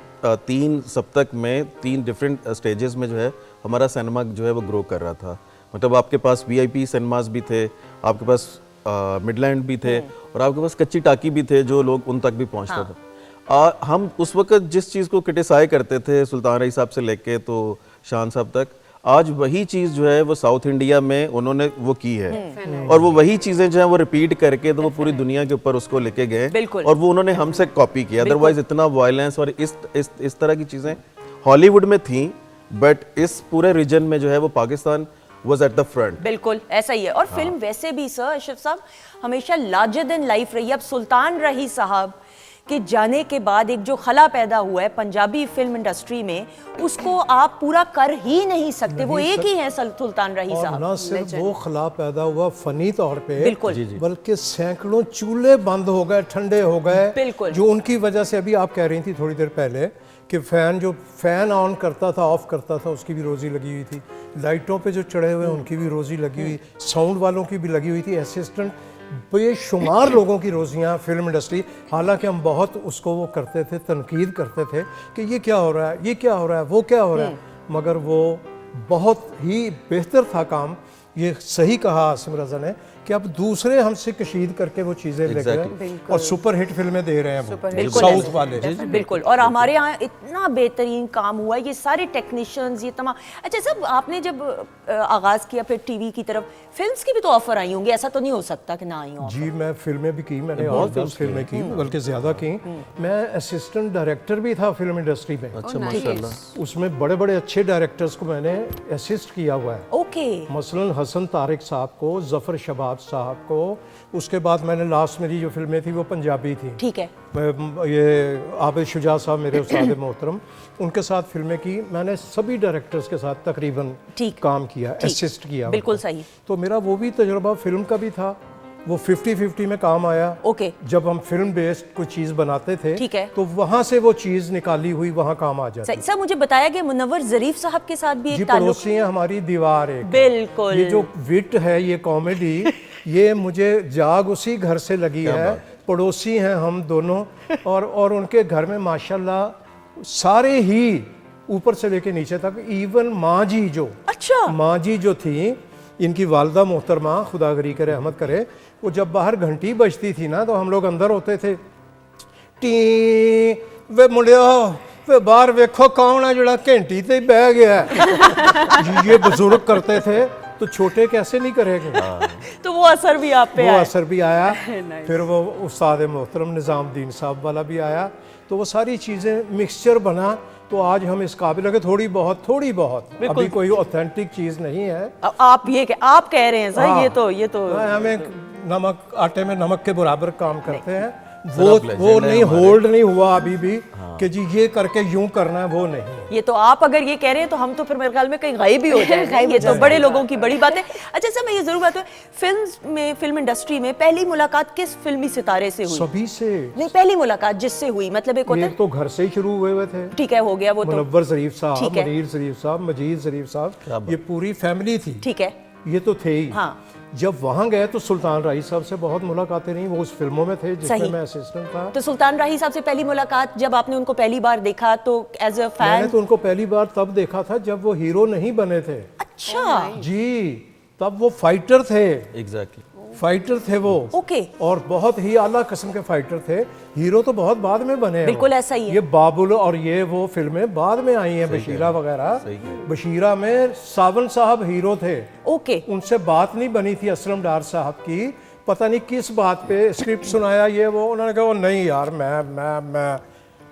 3 सप्तक में 3 डिफरेंट स्टेजेस में जो है हमारा सिनेमा जो है वो ग्रो कर रहा था। मतलब आपके पास VIP सिनेमास भी थे, आपके पास मिडलैंड भी थे, और आपके पास कच्ची टाकी भी थे जो लोग उन तक भी पहुंचता था। हम उस वक्त जिस चीज़ को क्रिटिसाइज करते थे, सुल्तान रही साहब से लेके तो शान साहब तक, आज वही चीज़ जो है वो साउथ इंडिया में उन्होंने वो की है, और वो वही चीज़ें जो है वो रिपीट करके तो वो पूरी दुनिया के ऊपर उसको लेके गए, और वो उन्होंने हमसे कॉपी किया। अदरवाइज इतना वायलेंस और इस तरह की चीज़ें हॉलीवुड में थी, बट इस पूरे रीजन में जो है वो Pakistan was at the front. बिल्कुल ऐसा ही है। और फिल्म वैसे भी सर अशरफ साहब हमेशा लार्जर देन लाइफ रही। अब सुल्तान रही साहब के जाने के बाद एक जो खला पैदा हुआ है पंजाबी फिल्म इंडस्ट्री में, उसको आप पूरा कर ही नहीं सकते। वो एक ही है सुल्तान रही और साहब। ना सिर्फ वो खला पैदा हुआ फनी तौर पे, बिल्कुल, बल्कि सैकड़ों चूल्हे बंद हो गए, ठंडे हो गए, बिल्कुल, जो उनकी वजह से, अभी आप कह रही थी थोड़ी देर पहले कि फैन ऑन करता था, ऑफ करता था, उसकी भी रोजी लगी हुई थी, लाइटों पे जो चढ़े हुए उनकी भी रोजी लगी हुई, साउंड वालों की भी लगी हुई थी, असिस्टेंट, बेशुमार लोगों की रोजियां फिल्म इंडस्ट्री। हालांकि हम बहुत उसको वो करते थे, तनकीद करते थे कि ये क्या हो रहा है, ये क्या हो रहा है, वो क्या हो रहा है, मगर वो बहुत ही बेहतर था काम। ये सही कहा आसिम रज़ा ने कि अब दूसरे हमसे कशीद करके वो चीज़ें ले गए बिल्कुल। और सुपर हिट फिल्में दे रहे हैं वो बिल्कुल साउथ ऐसे। वाले। बिल्कुल। और हमारे यहाँ इतना बेहतरीन काम हुआ, ये सारे टेक्नीशियंस, ये तमाम। अच्छा सब, आपने जब आगाज़ किया फिर टीवी की तरफ, फिल्म्स की भी तो ऑफर आई होंगी, ऐसा तो नहीं हो सकता कि ना आई हो? जी मैं फिल्में भी की, मैंने और 10 फिल्में की, बल्कि ज़्यादा की। मैं असिस्टेंट डायरेक्टर भी था फिल्म इंडस्ट्री में। अच्छा माशाल्लाह। उसमें बड़े बड़े अच्छे डायरेक्टर्स को मैंने असिस्ट किया हुआ है। ओके। मसलन हसन तारिक साहब को, ज़फ़र शबाब साहब को। उसके बाद मैंने लास्ट मेरी जो फिल्में थी वो पंजाबी थी। ठीक है। ये आबिद शुजा साहब मेरे उस्ताद मोहतरम, उनके साथ फिल्में की। मैंने सभी डायरेक्टर्स के साथ तकरीबन ठीक। काम किया, असिस्ट किया। बिल्कुल उनको। सही। तो मेरा वो भी तजुर्बा फिल्म का भी था, वो 50-50 में काम आया। ओके। जब हम फिल्म बेस्ड कोई चीज़ बनाते थे, ठीक है। तो वहाँ से वो चीज़ निकाली हुई वहाँ काम आ जाती। सही। सर मुझे बताया कि मुनव्वर ज़रीफ साहब के साथ भी जी एक ताल्लुक। पड़ोसी हैं हमारी दीवार एक। बिल्कुल। ये जो विट है, ये कॉमेडी, ये मुझे जाग उसी घर से लगी है। पड़ोसी हैं हम दोनों, और उनके घर में माशाल्लाह सारे ही ऊपर से लेके नीचे तक, इवन माँ जी जो माँ जी जो थी, इनकी वालदा मोहतरमा खुदागरी करे रहमत करे, वो जब बाहर घंटी बजती थी ना तो हम लोग अंदर होते थे। टी वे मुड़ियो वे बाहर वेखो कौन है जड़ा घंटी ते बह गया है। ये बुजुर्ग करते थे तो छोटे कैसे नहीं करेंगे। तो वो असर भी आप पे वो आया। असर भी आया। फिर वो उस्ताद मोहतरम निज़ामुद्दीन साहब वाला भी आया, तो वो सारी चीज़ें मिक्सचर बना। तो आज हम इस काबिल है कि थोड़ी बहुत अभी कोई ऑथेंटिक चीज़ नहीं है। आप कह रहे हैं सर, हाँ। ये तो हमें नमक आटे में नमक के बराबर काम करते हैं। वो नहीं, होल्ड नहीं हुआ अभी भी कि जी ये करके यूं करना है, वो नहीं। ये तो आप अगर ये कह रहे हैं तो हम तो फिर मेरे ख्याल में कहीं गायब ही हो जाएंगे। ये तो बड़े लोगों की बड़ी बात है। अच्छा सर मैं ये जरूर बात है, फिल्म इंडस्ट्री में पहली मुलाकात किस फिल्मी सितारे से हुई? सभी से नहीं, पहली मुलाकात जिससे हुई, मतलब एक होता है। तो घर से ही शुरू हुए थे। ठीक है, हो गया वो तो। मुनव्वर ज़रीफ साहब, ठीक है। मनीर ज़रीफ साहब, मजीद ज़रीफ साहब, ये पूरी फैमिली थी। ठीक है। ये तो थे ही। हाँ। जब वहाँ गए तो सुल्तान राही साहब से बहुत मुलाकातें रही। वो उस फिल्मों में थे जिसमें सही। मैं असिस्टेंट था। तो सुल्तान राही साहब से पहली मुलाकात, जब आपने उनको पहली बार देखा तो एज अ मैंने फैन? तो उनको पहली बार तब देखा था जब वो हीरो नहीं बने थे। अच्छा। जी, तब वो फाइटर थे। एग्जैक्टली। फाइटर थे वो। ओके। और बहुत ही आला किस्म के फाइटर थे। हीरो तो बहुत बाद में बने हैं। बिल्कुल वो। ऐसा ही है। ये बाबुल और ये वो फिल्में बाद में आई हैं, बशीरा वगैरह। बशीरा में सावन साहब हीरो थे। ओके। उनसे बात नहीं बनी थी असलम डार साहब की, पता नहीं किस बात पे स्क्रिप्ट सुनाया ये वो, उन्होंने कहा वो नहीं यार मैं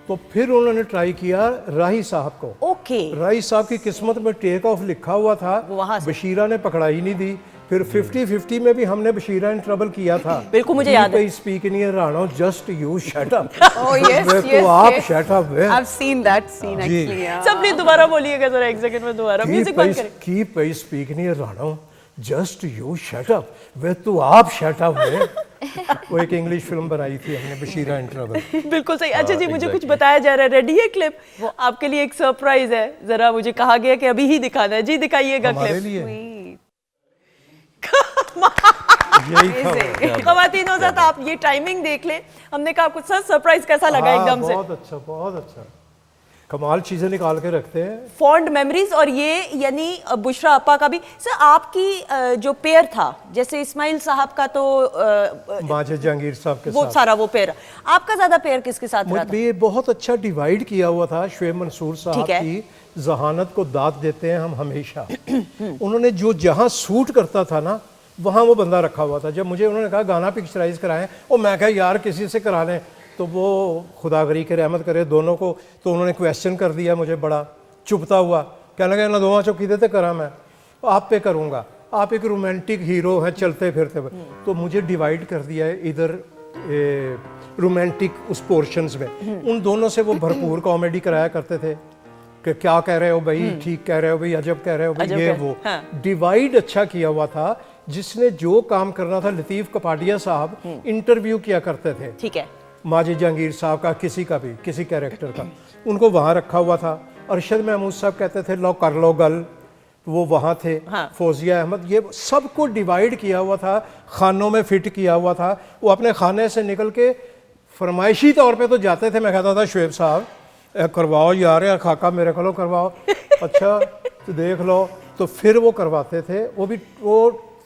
तो फिर उन्होंने ट्राई किया राही साहब को। ओके। राही साहब की किस्मत में टेक ऑफ लिखा हुआ था, वहाँ से। बशीरा ने पकड़ाई नहीं दी। फिर 50-50 में भी हमने बशीरा इन ट्रबल किया था। बिल्कुल मुझे याद है। स्पीक नहीं Rana, just you shut up. Oh yes, yes, आप yes. Shut up. I've seen that scene actually. Yeah. सब प्लीज दोबारा बोलिएगा जरा, एक सेकंड में दोबारा म्यूजिक बंद करें। कीप स्पीक नहीं Rana, just you shut up. वे तू आप शट अप वे। वो एक इंग्लिश फिल्म बनाई थी हमने, बशीरा इन ट्रबल। बिल्कुल सही। अच्छा जी, मुझे कुछ बताया जा रहा है, रेडी है क्लिप? आपके लिए एक सरप्राइज है, जरा मुझे कहा गया कि अभी ही दिखाना है। जी दिखाइएगा हमारे क्लिप। लिए यही था। ख़वातीनो ज़ात, आप ये टाइमिंग देख लें। हमने कहा आपको सर सरप्राइज कैसा लगा? एकदम से बहुत अच्छा, बहुत अच्छा, कमाल चीजें निकाल के रखते हैं। Fond memories. और ये यानी बुशरा अपा का भी सर, आपकी जो पेयर था, जैसे इस्माइल साहब का तो माजिद जहांगीर साहब के वो साथ सारा वो पेयर, आपका ज्यादा पेयर किसके साथ रहा था? मुझे बहुत अच्छा डिवाइड किया हुआ था। शुएब मंसूर साहब ठीक है। की जहानत को दाद देते हैं हम हमेशा। उन्होंने जो जहाँ सूट करता था ना, वहाँ वो बंदा रखा हुआ था। जब मुझे उन्होंने कहा गाना पिक्चराइज कराएं, और मैं कहा यार किसी से करा लें, तो वो खुदागरी के रहमत करे दोनों को, तो उन्होंने क्वेश्चन कर दिया मुझे बड़ा चुपता हुआ, कहने लगा ना दोवां चो किदे करा, मैं आप पे करूँगा, आप एक रोमांटिक हीरो हैं चलते फिरते हुए। तो मुझे डिवाइड कर दिया है इधर रोमांटिक उस पोर्शंस में। उन दोनों से वो भरपूर कॉमेडी कराया करते थे कि क्या कह रहे हो भाई, ठीक कह रहे हो भाई, अजब कह रहे हो भाई, ये वो डिवाइड अच्छा किया हुआ था। जिसने जो काम करना था, लतीफ़ कपाडिया साहब इंटरव्यू किया करते थे, ठीक है, माजिद जहांगीर साहब का, किसी का भी, किसी कैरेक्टर का, उनको वहाँ रखा हुआ था। अरशद महमूद साहब कहते थे लो कर लो गल, वो वहाँ थे। फौजिया अहमद, ये सबको डिवाइड किया हुआ था, खानों में फिट किया हुआ था। वो अपने खाने से निकल के फरमाइशी तौर पे तो जाते थे। मैं कहता था शुएब साहब करवाओ यार, या खाका मेरे को करवाओ। अच्छा तो देख लो, तो फिर वो करवाते थे। वो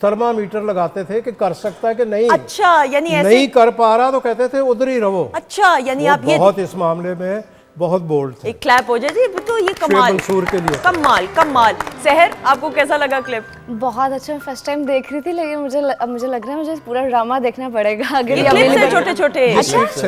थर्मामीटर लगाते थे कि कर सकता है कि नहीं। अच्छा, यानी ऐसे नहीं कर पा रहा तो कहते थे उधर ही रहो। अच्छा, यानी वो आप ये बहुत इस मामले में बहुत बोल्ड थे। एक क्लैप हो जाए जी, तो ये शुएब कमाल मंसूर के लिए। कमाल कमाल। सहर, आपको कैसा लगा क्लिप? बहुत अच्छा, मैं फर्स्ट टाइम देख रही थी, लेकिन मुझे लग रहा है मुझे पूरा ड्रामा देखना पड़ेगा अगर ये क्लिप्स हैं available- छोटे छोटे, ये स्किट्स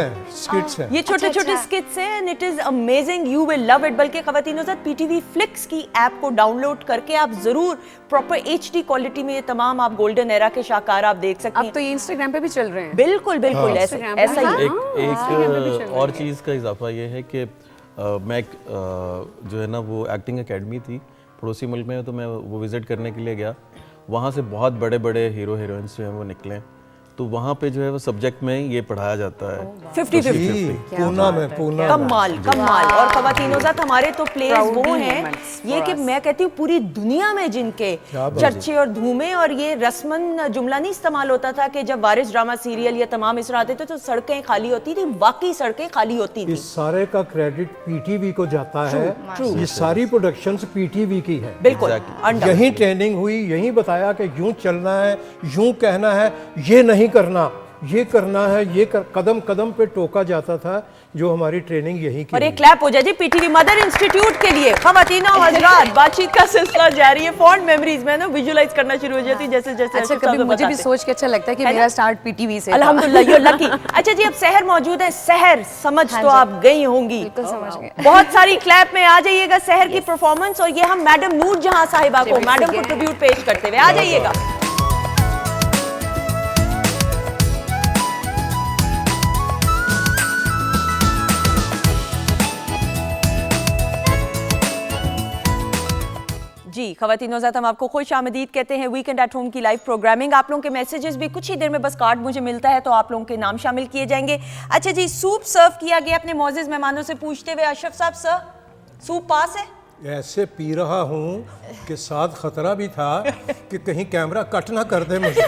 हैं। ये छोटे छोटे अच्छा। स्किट्स हैं and it is amazing, you will love it. बल्कि खवातीनों साथ पीटीवी फ्लिक्स की ऐप को डाउनलोड करके आप जरूर प्रॉपर एचडी क्वालिटी में ये तमाम आप गोल्डन एरा के शाहकार आप देख सकते अब हैं। तो ये इंस्टाग्राम पे भी चल रहे हैं। बिल्कुल बिल्कुल ऐसा Instagram पे। ऐसा ही हाँ। है। एक और चीज़ का इजाफा ये है कि मैं एक जो है ना वो एक्टिंग एकेडमी थी पड़ोसी मुल्क में, तो मैं वो विज़िट करने के लिए गया। वहाँ से बहुत बड़े बड़े हीरो हीरोइंस जो हैं वो निकले, तो वहाँ पे जो है वो सब्जेक्ट में ये पढ़ाया जाता है। 50-50 पूना में कमाल कमाल। और खवातीनों साथ हमारे तो प्लेयर्स वो Proudly हैं moments ये for कि us. मैं कहती हूँ पूरी दुनिया में जिनके चर्चे और धूमे, और ये रस्मन जुमला नहीं इस्तेमाल होता था कि जब वारिस ड्रामा सीरियल या तमाम इस तरह आते थे तो सड़कें खाली होती थी, वाकई सड़कें खाली होती थी। इस सारे का क्रेडिट पीटीवी को जाता है। ये सारी प्रोडक्शंस पीटीवी की है। बिल्कुल अंडा। यहीं ट्रेनिंग हुई, यहीं बताया कि यूं चलना है, यूं कहना है, ये नहीं करना, ये करना है, ये कदम कदम पे टोका जाता था। जो हमारी ट्रेनिंग यहीं की और हुई। एक क्लैप हो जाए जी पीटीवी मदर इंस्टीट्यूट के लिए। खवातीनों हजरात, बातचीत का सिलसिला जारी है। फॉन्ड मेमोरीज में ना विजुलाइज करना शुरू हो जाती जैसे जैसे अच्छा, अशरफ कभी साहब मुझे भी बताते। सोच के अच्छा लगता है कि है ना? मेरा स्टार्ट पीटीवी से था। अल्हम्दुलिल्लाह, यू लकी। अच्छा जी, अब सहर मौजूद है। सहर, समझ तो आप गई होंगी, बिल्कुल समझ गए। बहुत सारी क्लैप में आ जाइएगा सहर की परफॉर्मेंस, और ये हम मैडम नूर जहां साहिबा को, मैडम को ट्रिब्यूट पेश करते हुए आ जाइएगा। जी खवातीनों ज़ात, हम आपको खुश आमदीद कहते हैं वीकेंड एट होम की लाइव प्रोग्रामिंग। आप लोगों के मैसेजेस भी कुछ ही देर में, बस कार्ड मुझे मिलता है तो आप लोगों के नाम शामिल किए जाएंगे। अच्छा जी, सूप सर्व किया गया अपने मौजूद मेहमानों से पूछते हुए। अशरफ साहब, सर सूप पास है? ऐसे पी रहा हूँ कि साथ खतरा भी था कि कहीं कैमरा कट ना कर दे मुझे।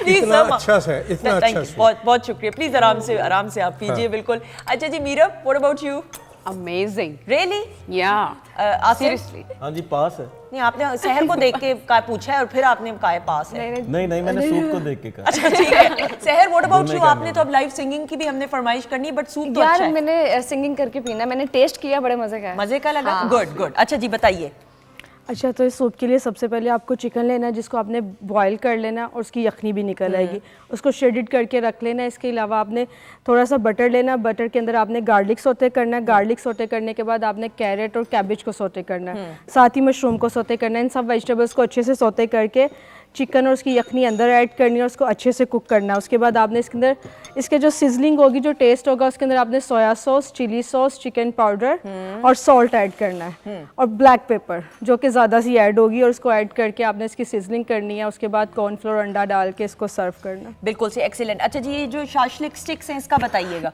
इतना अच्छा से, इतना अच्छा सूप। बहुत बहुत शुक्रिया। प्लीज आराम से आप पीजिए। बिल्कुल। अच्छा जी Meera, what about you? Amazing. Really? या आसिफ? सीरियसली। हाँ जी, पास है। नहीं, आपने सहर को देख के का पूछा है और फिर आपने कहा पास है। नहीं, मैंने सूप को देख के कहा। अच्छा ठीक है। सहर, व्हाट अबाउट यू? आपने तो अब लाइव सिंगिंग की भी हमने फरमाइश करनी है, बट सूप तो अच्छा यार है। मैंने सिंगिंग करके पीना, मैंने टेस्ट किया, बड़े मजे का है। मजे का लगा? Good good. अच्छा जी बताइए। अच्छा, तो इस सूप के लिए सबसे पहले आपको चिकन लेना है जिसको आपने बॉईल कर लेना और उसकी यखनी भी निकल आएगी, उसको श्रेडेड करके रख लेना है। इसके अलावा आपने थोड़ा सा बटर लेना, बटर के अंदर आपने गार्लिक सोते करना है। गार्लिक सोते करने के बाद आपने कैरेट और कैबेज को सोते करना है, साथ ही मशरूम को सोते करना है। इन सब वेजिटेबल्स को अच्छे से सोते करके चिकन और उसकी यखनी अंदर ऐड करनी है और उसको अच्छे से कुक करना है। उसके बाद आपने इसके अंदर इसके जो सिजलिंग होगी, जो टेस्ट होगा, उसके अंदर आपने soya sauce, chilli sauce, chicken powder और सॉल्ट ऐड करना है और ब्लैक पेपर जो कि ज़्यादा सी ऐड होगी, और उसको ऐड करके आपने इसकी सिजलिंग करनी है। उसके बाद कॉर्नफ्लोर अंडा डाल के इसको सर्व करना है। बिल्कुल से एक्सीलेंट। अच्छा जी, ये जो शाशलिक स्टिक्स हैं इसका बताइएगा।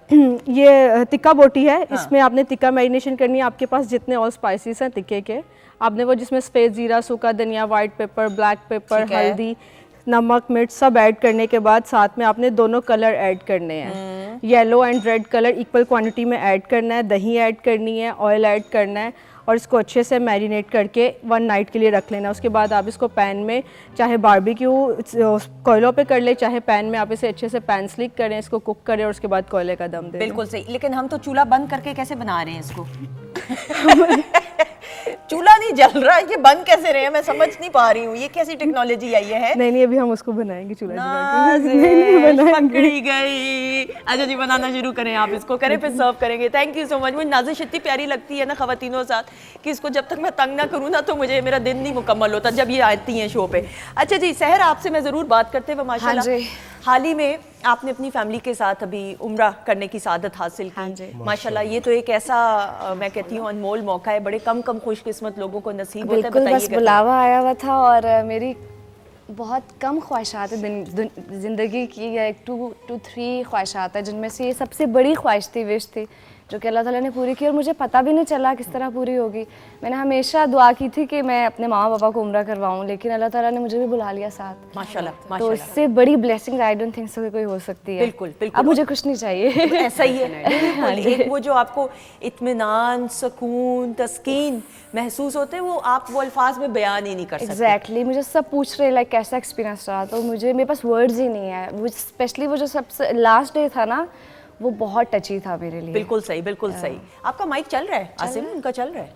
ये टिक्का बोटी है। इसमें आपने टिक्का मैरिनेशन करनी है। आपके पास जितने और स्पाइसेस हैं टिक्के के, आपने वो जिसमें सफ़ेद जीरा, सूखा धनिया, वाइट पेपर, ब्लैक पेपर, ठीक है। हल्दी, नमक, मिर्च सब ऐड करने के बाद साथ में आपने दोनों कलर ऐड करने हैं। Yellow and red colour equal quantity में ऐड करना है। दही ऐड करनी है, ऑयल ऐड करना है और इसको अच्छे से मैरिनेट करके 1 नाइट के लिए रख लेना। उसके बाद आप इसको पैन में, चाहे बारबेक्यू कोयलों पे कर ले, चाहे पैन में आप इसे अच्छे से पैन स्लिक करें, इसको कुक करें और उसके बाद कोयले का दम दें। बिल्कुल सही। लेकिन हम तो चूल्हा बंद करके कैसे बना रहे हैं इसको? चूल्हा नहीं जल रहा है, ये बंद कैसे रहे हैं? मैं समझ नहीं पा रही हूँ, ये कैसी टेक्नोलॉजी आई है? नहीं, अभी हम उसको बनाएंगे चूल्हा जला के। नाज़िश पकड़ी गई। अच्छा जी, बनाना शुरू करें, आप इसको करें फिर सर्व करेंगे। Thank you so much. मुझे नाज़िश इतनी प्यारी लगती है ना खवातीनों साथ कि इसको जब तक मैं तंग ना करूँ ना तो मुझे मेरा दिन नहीं मुकम्मल होता जब ये आती हैं शो पे। अच्छा जी सहर, आपसे मैं ज़रूर बात करते हुए माशाल्लाह, हाँ जी। हाल ही में आपने अपनी फैमिली के साथ अभी उम्रा करने की सादत हासिल की। हाँ जी। माशाल्लाह, ये तो एक ऐसा मैं कहती हूँ अनमोल मौका है, बड़े कम खुशकिस्मत लोगों को नसीब होता है। बिल्कुल, बस बताइएगा। बुलावा आया हुआ था और मेरी बहुत कम ख्वाहिशात है ज़िंदगी की, या 2 to 3 ख्वाहिशात है जिनमें से ये सबसे बड़ी ख्वाहिश थी, विश थी जो कि अल्लाह ताला ने पूरी की और मुझे पता भी नहीं चला किस तरह पूरी होगी। मैंने हमेशा दुआ की थी कि मैं अपने मामा पापा को उम्रा करवाऊँ, लेकिन अल्लाह ताला ने मुझे भी बुला लिया साथ। माशाल्लाह तो माशाल्लाह। इससे बड़ी blessing I don't think so कोई हो सकती है। बिल्कुल, बिल्कुल। अब मुझे कुछ नहीं चाहिए। ऐसा ही है बिल्कुल। एक वो जो आपको इत्मीनान, सुकून, तस्कीन महसूस होते हैं, वो आप वो अल्फाज में बयान ही नहीं कर सकते। एग्जैक्टली मुझे सब पूछ रहे लाइक कैसा एक्सपीरियंस रहा, तो मुझे मेरे पास वर्ड्स ही नहीं है। वो स्पेशली वो जो सबसे लास्ट डे था ना, वो बहुत टची था मेरे लिए। बिल्कुल सही, बिल्कुल सही। आपका माइक चल रहा है आसिम? उनका चल रहा है,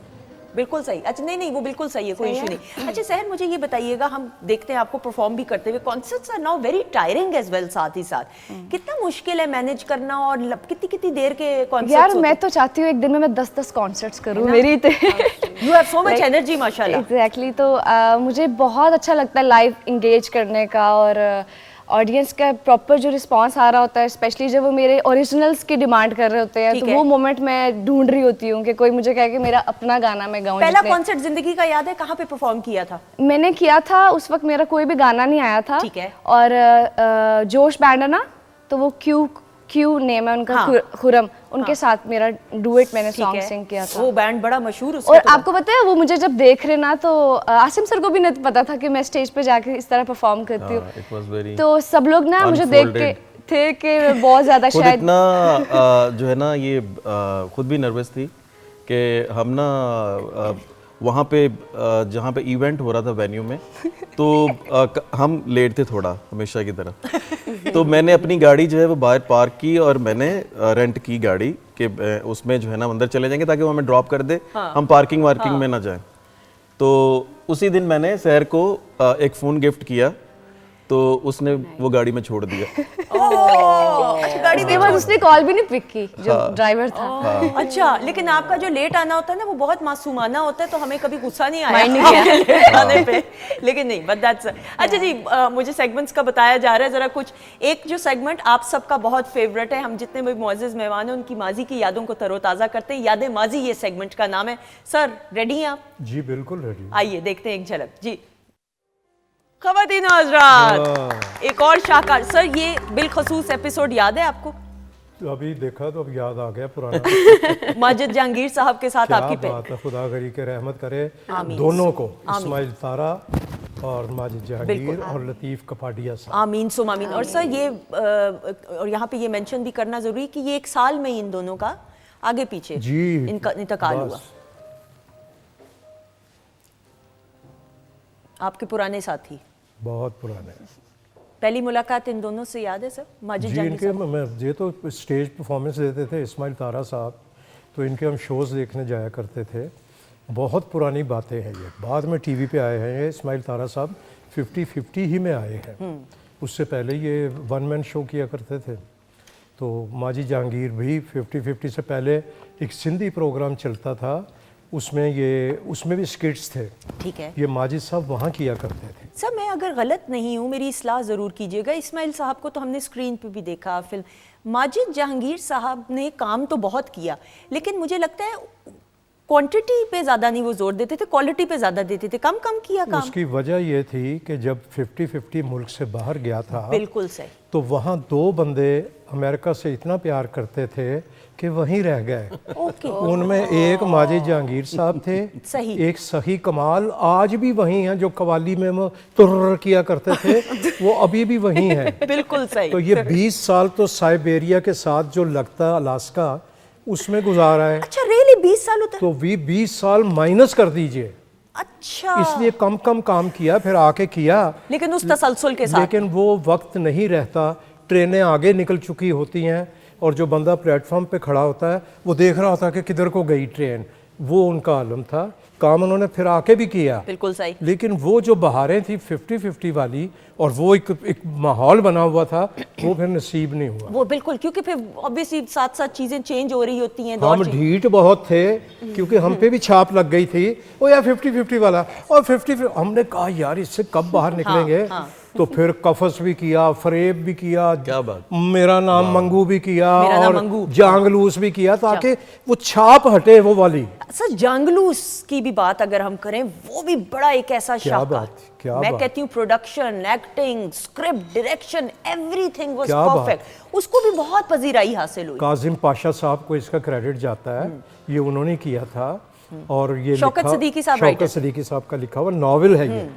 बिल्कुल सही। अच्छा नहीं वो बिल्कुल सही है, कोई इशू नहीं। अच्छा सहर, मुझे ये बताइएगा, हम देखते हैं आपको परफॉर्म भी करते हुए, concerts are now very tiring as well, साथ ही साथ कितना मुश्किल है मैनेज करना, और कितनी कितनी देर के कॉन्सर्ट्स? यार मैं तो चाहती हूँ एक दिन में मैं 10-10 कॉन्सर्ट्स करूँ, मेरी you have so much energy माशाल्लाह। एग्जैक्टली। तो मुझे बहुत अच्छा लगता है लाइव इंगेज करने का, और ऑडियंस का प्रॉपर जो रिस्पांस आ रहा होता है, स्पेशली जब वो मेरे ओरिजिनल्स की डिमांड कर रहे होते हैं, तो वो मोमेंट मैं ढूंढ रही होती हूँ कि कोई मुझे कहे कि मेरा अपना गाना मैं गाऊँ। पहला कॉन्सर्ट जिंदगी का याद है, कहाँ पे परफॉर्म किया था? मैंने किया था उस वक्त मेरा कोई भी गाना नहीं आया था। ठीक है। और जोश बैंड है ना, तो वो क्यू नेम है उनका, खुरम, उनके साथ मेरा डुएट मैंने सॉन्ग सिंग किया था। वो बैंड बड़ा मशहूर और आपको पता है वो मुझे जब देख रहे ना, तो आसिम सर को भी नहीं पता था कि मैं स्टेज पे जाके इस तरह परफॉर्म करती हूँ। तो सब लोग ना मुझे देख के थे कि बहुत ज्यादा शायद इतना जो है ना, ये खुद भी नर्वस थी कि हम ना वहाँ पे जहाँ पे इवेंट हो रहा था वेन्यू में, तो हम लेट थे थोड़ा, हमेशा की तरह। तो मैंने अपनी गाड़ी जो है वो बाहर पार्क की, और मैंने रेंट की गाड़ी कि उसमें जो है ना अंदर चले जाएंगे ताकि वो हमें ड्रॉप कर दे, हम पार्किंग में ना जाएं। तो उसी दिन मैंने सहर को एक फ़ोन गिफ्ट किया, तो उसने वो गाड़ी में छोड़ दिया। गाड़ी उसके बाद उसने कॉल भी नहीं पिक की, जो ड्राइवर था। अच्छा, लेकिन आपका जो लेट आना होता है ना, वो बहुत मासूमाना होता है, तो हमें कभी गुस्सा नहीं आया लेट आने पे, लेकिन नहीं बट दैट्स। अच्छा जी, मुझे सेगमेंट्स का बताया जा रहा है जरा कुछ। एक जो सेगमेंट आप सबका बहुत फेवरेट है, हम जितने भी मुअज़्ज़ज़ मेहमान हैं उनकी माजी की यादों को तरोताज़ा करते हैं, याद माजी ये सेगमेंट का नाम है। सर रेडी हैं आप? जी बिल्कुल रेडी। आइए देखते हैं एक झलक जी। ख़वातीन हज़रात, एक और शाहकार। सर ये बिलखसूस एपिसोड याद है आपको? तो अभी देखा तो अब याद आ गया पुराना। माजिद जहांगीर साहब के साथ क्या आपकी बात है, खुदा गरी के रहमत करे दोनों को, इस्माइल तारा और माजिद जहांगीर और लतीफ़ कपाडिया साहब। आमीन सुम आमीन। और सर ये और यहाँ पे ये मेंशन भी करना ज़रूरी कि ये एक साल में इन दोनों का आगे पीछे जी इनका इंतकाल हुआ। आपके पुराने साथी, बहुत पुराने। पहली मुलाकात इन दोनों से याद है सर? माजिद जी जहांगीर इनके मैं ये तो स्टेज परफॉर्मेंस देते थे इस्माइल तारा साहब, तो इनके हम शोज़ देखने जाया करते थे। बहुत पुरानी बातें हैं ये, बाद में टीवी पे आए हैं ये। इस्माइल तारा साहब 50-50 ही में आए हैं, उससे पहले ये वन मैन शो किया करते थे। तो माजिद जहांगीर भी 50-50 से पहले एक सिंधी प्रोग्राम चलता था, उसमें भी स्किट्स थे। ठीक है। ये माजिद साहब वहाँ किया करते थे। सर मैं अगर गलत नहीं हूँ, मेरी इस्लाह ज़रूर कीजिएगा, इस्माइल साहब को तो हमने स्क्रीन पे भी देखा फिल्म। माजिद जहांगीर साहब ने काम तो बहुत किया, लेकिन मुझे लगता है क्वांटिटी पे ज़्यादा नहीं वो जोर देते थे, क्वालिटी पे ज़्यादा देते थे, कम किया काम। उसकी वजह ये थी कि जब 50-50 मुल्क से बाहर गया था, बिल्कुल सही, तो वहाँ दो बंदे अमेरिका से इतना प्यार करते थे कि वहीं रह गए। ओके। उनमें एक माजिद जहांगीर साहब थे, सही। एक सही कमाल आज भी वहीं हैं, जो कवाली में वो तुर्र किया करते थे, वो अभी भी वहीं हैं। बिल्कुल सही। तो ये 20 साल तो साइबेरिया के साथ जो लगता अलास्का, उसमें गुजारा है। अच्छा रियली 20 साल होता है? तो 20 साल माइनस कर दीजिए, अच्छा, इसलिए कम काम किया, फिर आके किया, लेकिन उस तसलसल के साथ। लेकिन वो वक्त नहीं रहता, ट्रेनें आगे निकल चुकी होती हैं, और जो बंदा प्लेटफॉर्म पे खड़ा होता है वो देख रहा होता है कि किधर को गई ट्रेन। वो उनका आलम था, काम उन्होंने फिर आके भी किया। बिल्कुल सही। लेकिन वो जो बहारें थी 50-50 वाली, और वो एक माहौल बना हुआ था, वो फिर नसीब नहीं हुआ। वो बिल्कुल, क्योंकि फिर ऑब्वियसली साथ साथ चीजें चेंज हो रही होती हैं। हम ढीठ बहुत थे, क्योंकि हम पे भी छाप लग गई थी, वो यार 50-50 वाला, और 50 हमने कहा यार इससे कब बाहर निकलेंगे। तो फिर कफस भी किया, फरेब भी किया, क्या बात। मेरा नाम मंगू भी किया, मेरा नाम और मंगू। जांगलूस भी किया, ताकि वो छाप हटे वो वाली। सर जांगलूस की भी बात अगर हम करें, वो भी बड़ा एक ऐसा क्या शाखा। बात, क्या मैं बात। कहती हूँ production, acting, script, direction, everything was क्या बात। परफेक्ट। उसको भी बहुत पजीराई हासिल हुई। काजिम पाशा साहब को इसका क्रेडिट जाता है, ये उन्होंने किया था। और ये शौकत लिखा- सिद्दीकी साहब शौकत राइटर थे। सिद्दीकी साहब का लिखा हुआ नॉवेल है ये,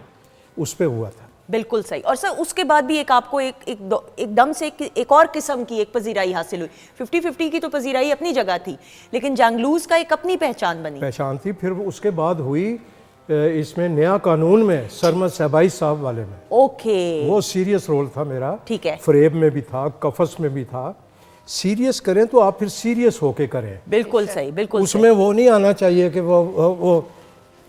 उस पे हुआ था। बिल्कुल सही। और सर उसके बाद भी एक आपको एकदम से एक और किस्म की एक पजीराई हासिल हुई। 50-50 की तो पजीराई अपनी जगह थी, लेकिन जांगलूस का एक अपनी पहचान बनी। पहचान थी। फिर उसके बाद हुई इसमें नया कानून में सरमद सहबाई साहब वाले में, ओके, वो सीरियस रोल था मेरा। ठीक है। फरेब में भी था, कफस में भी था। सीरियस करें तो आप फिर सीरियस होके करें, बिल्कुल सही, बिल्कुल सही। उसमें वो नहीं आना चाहिए कि वो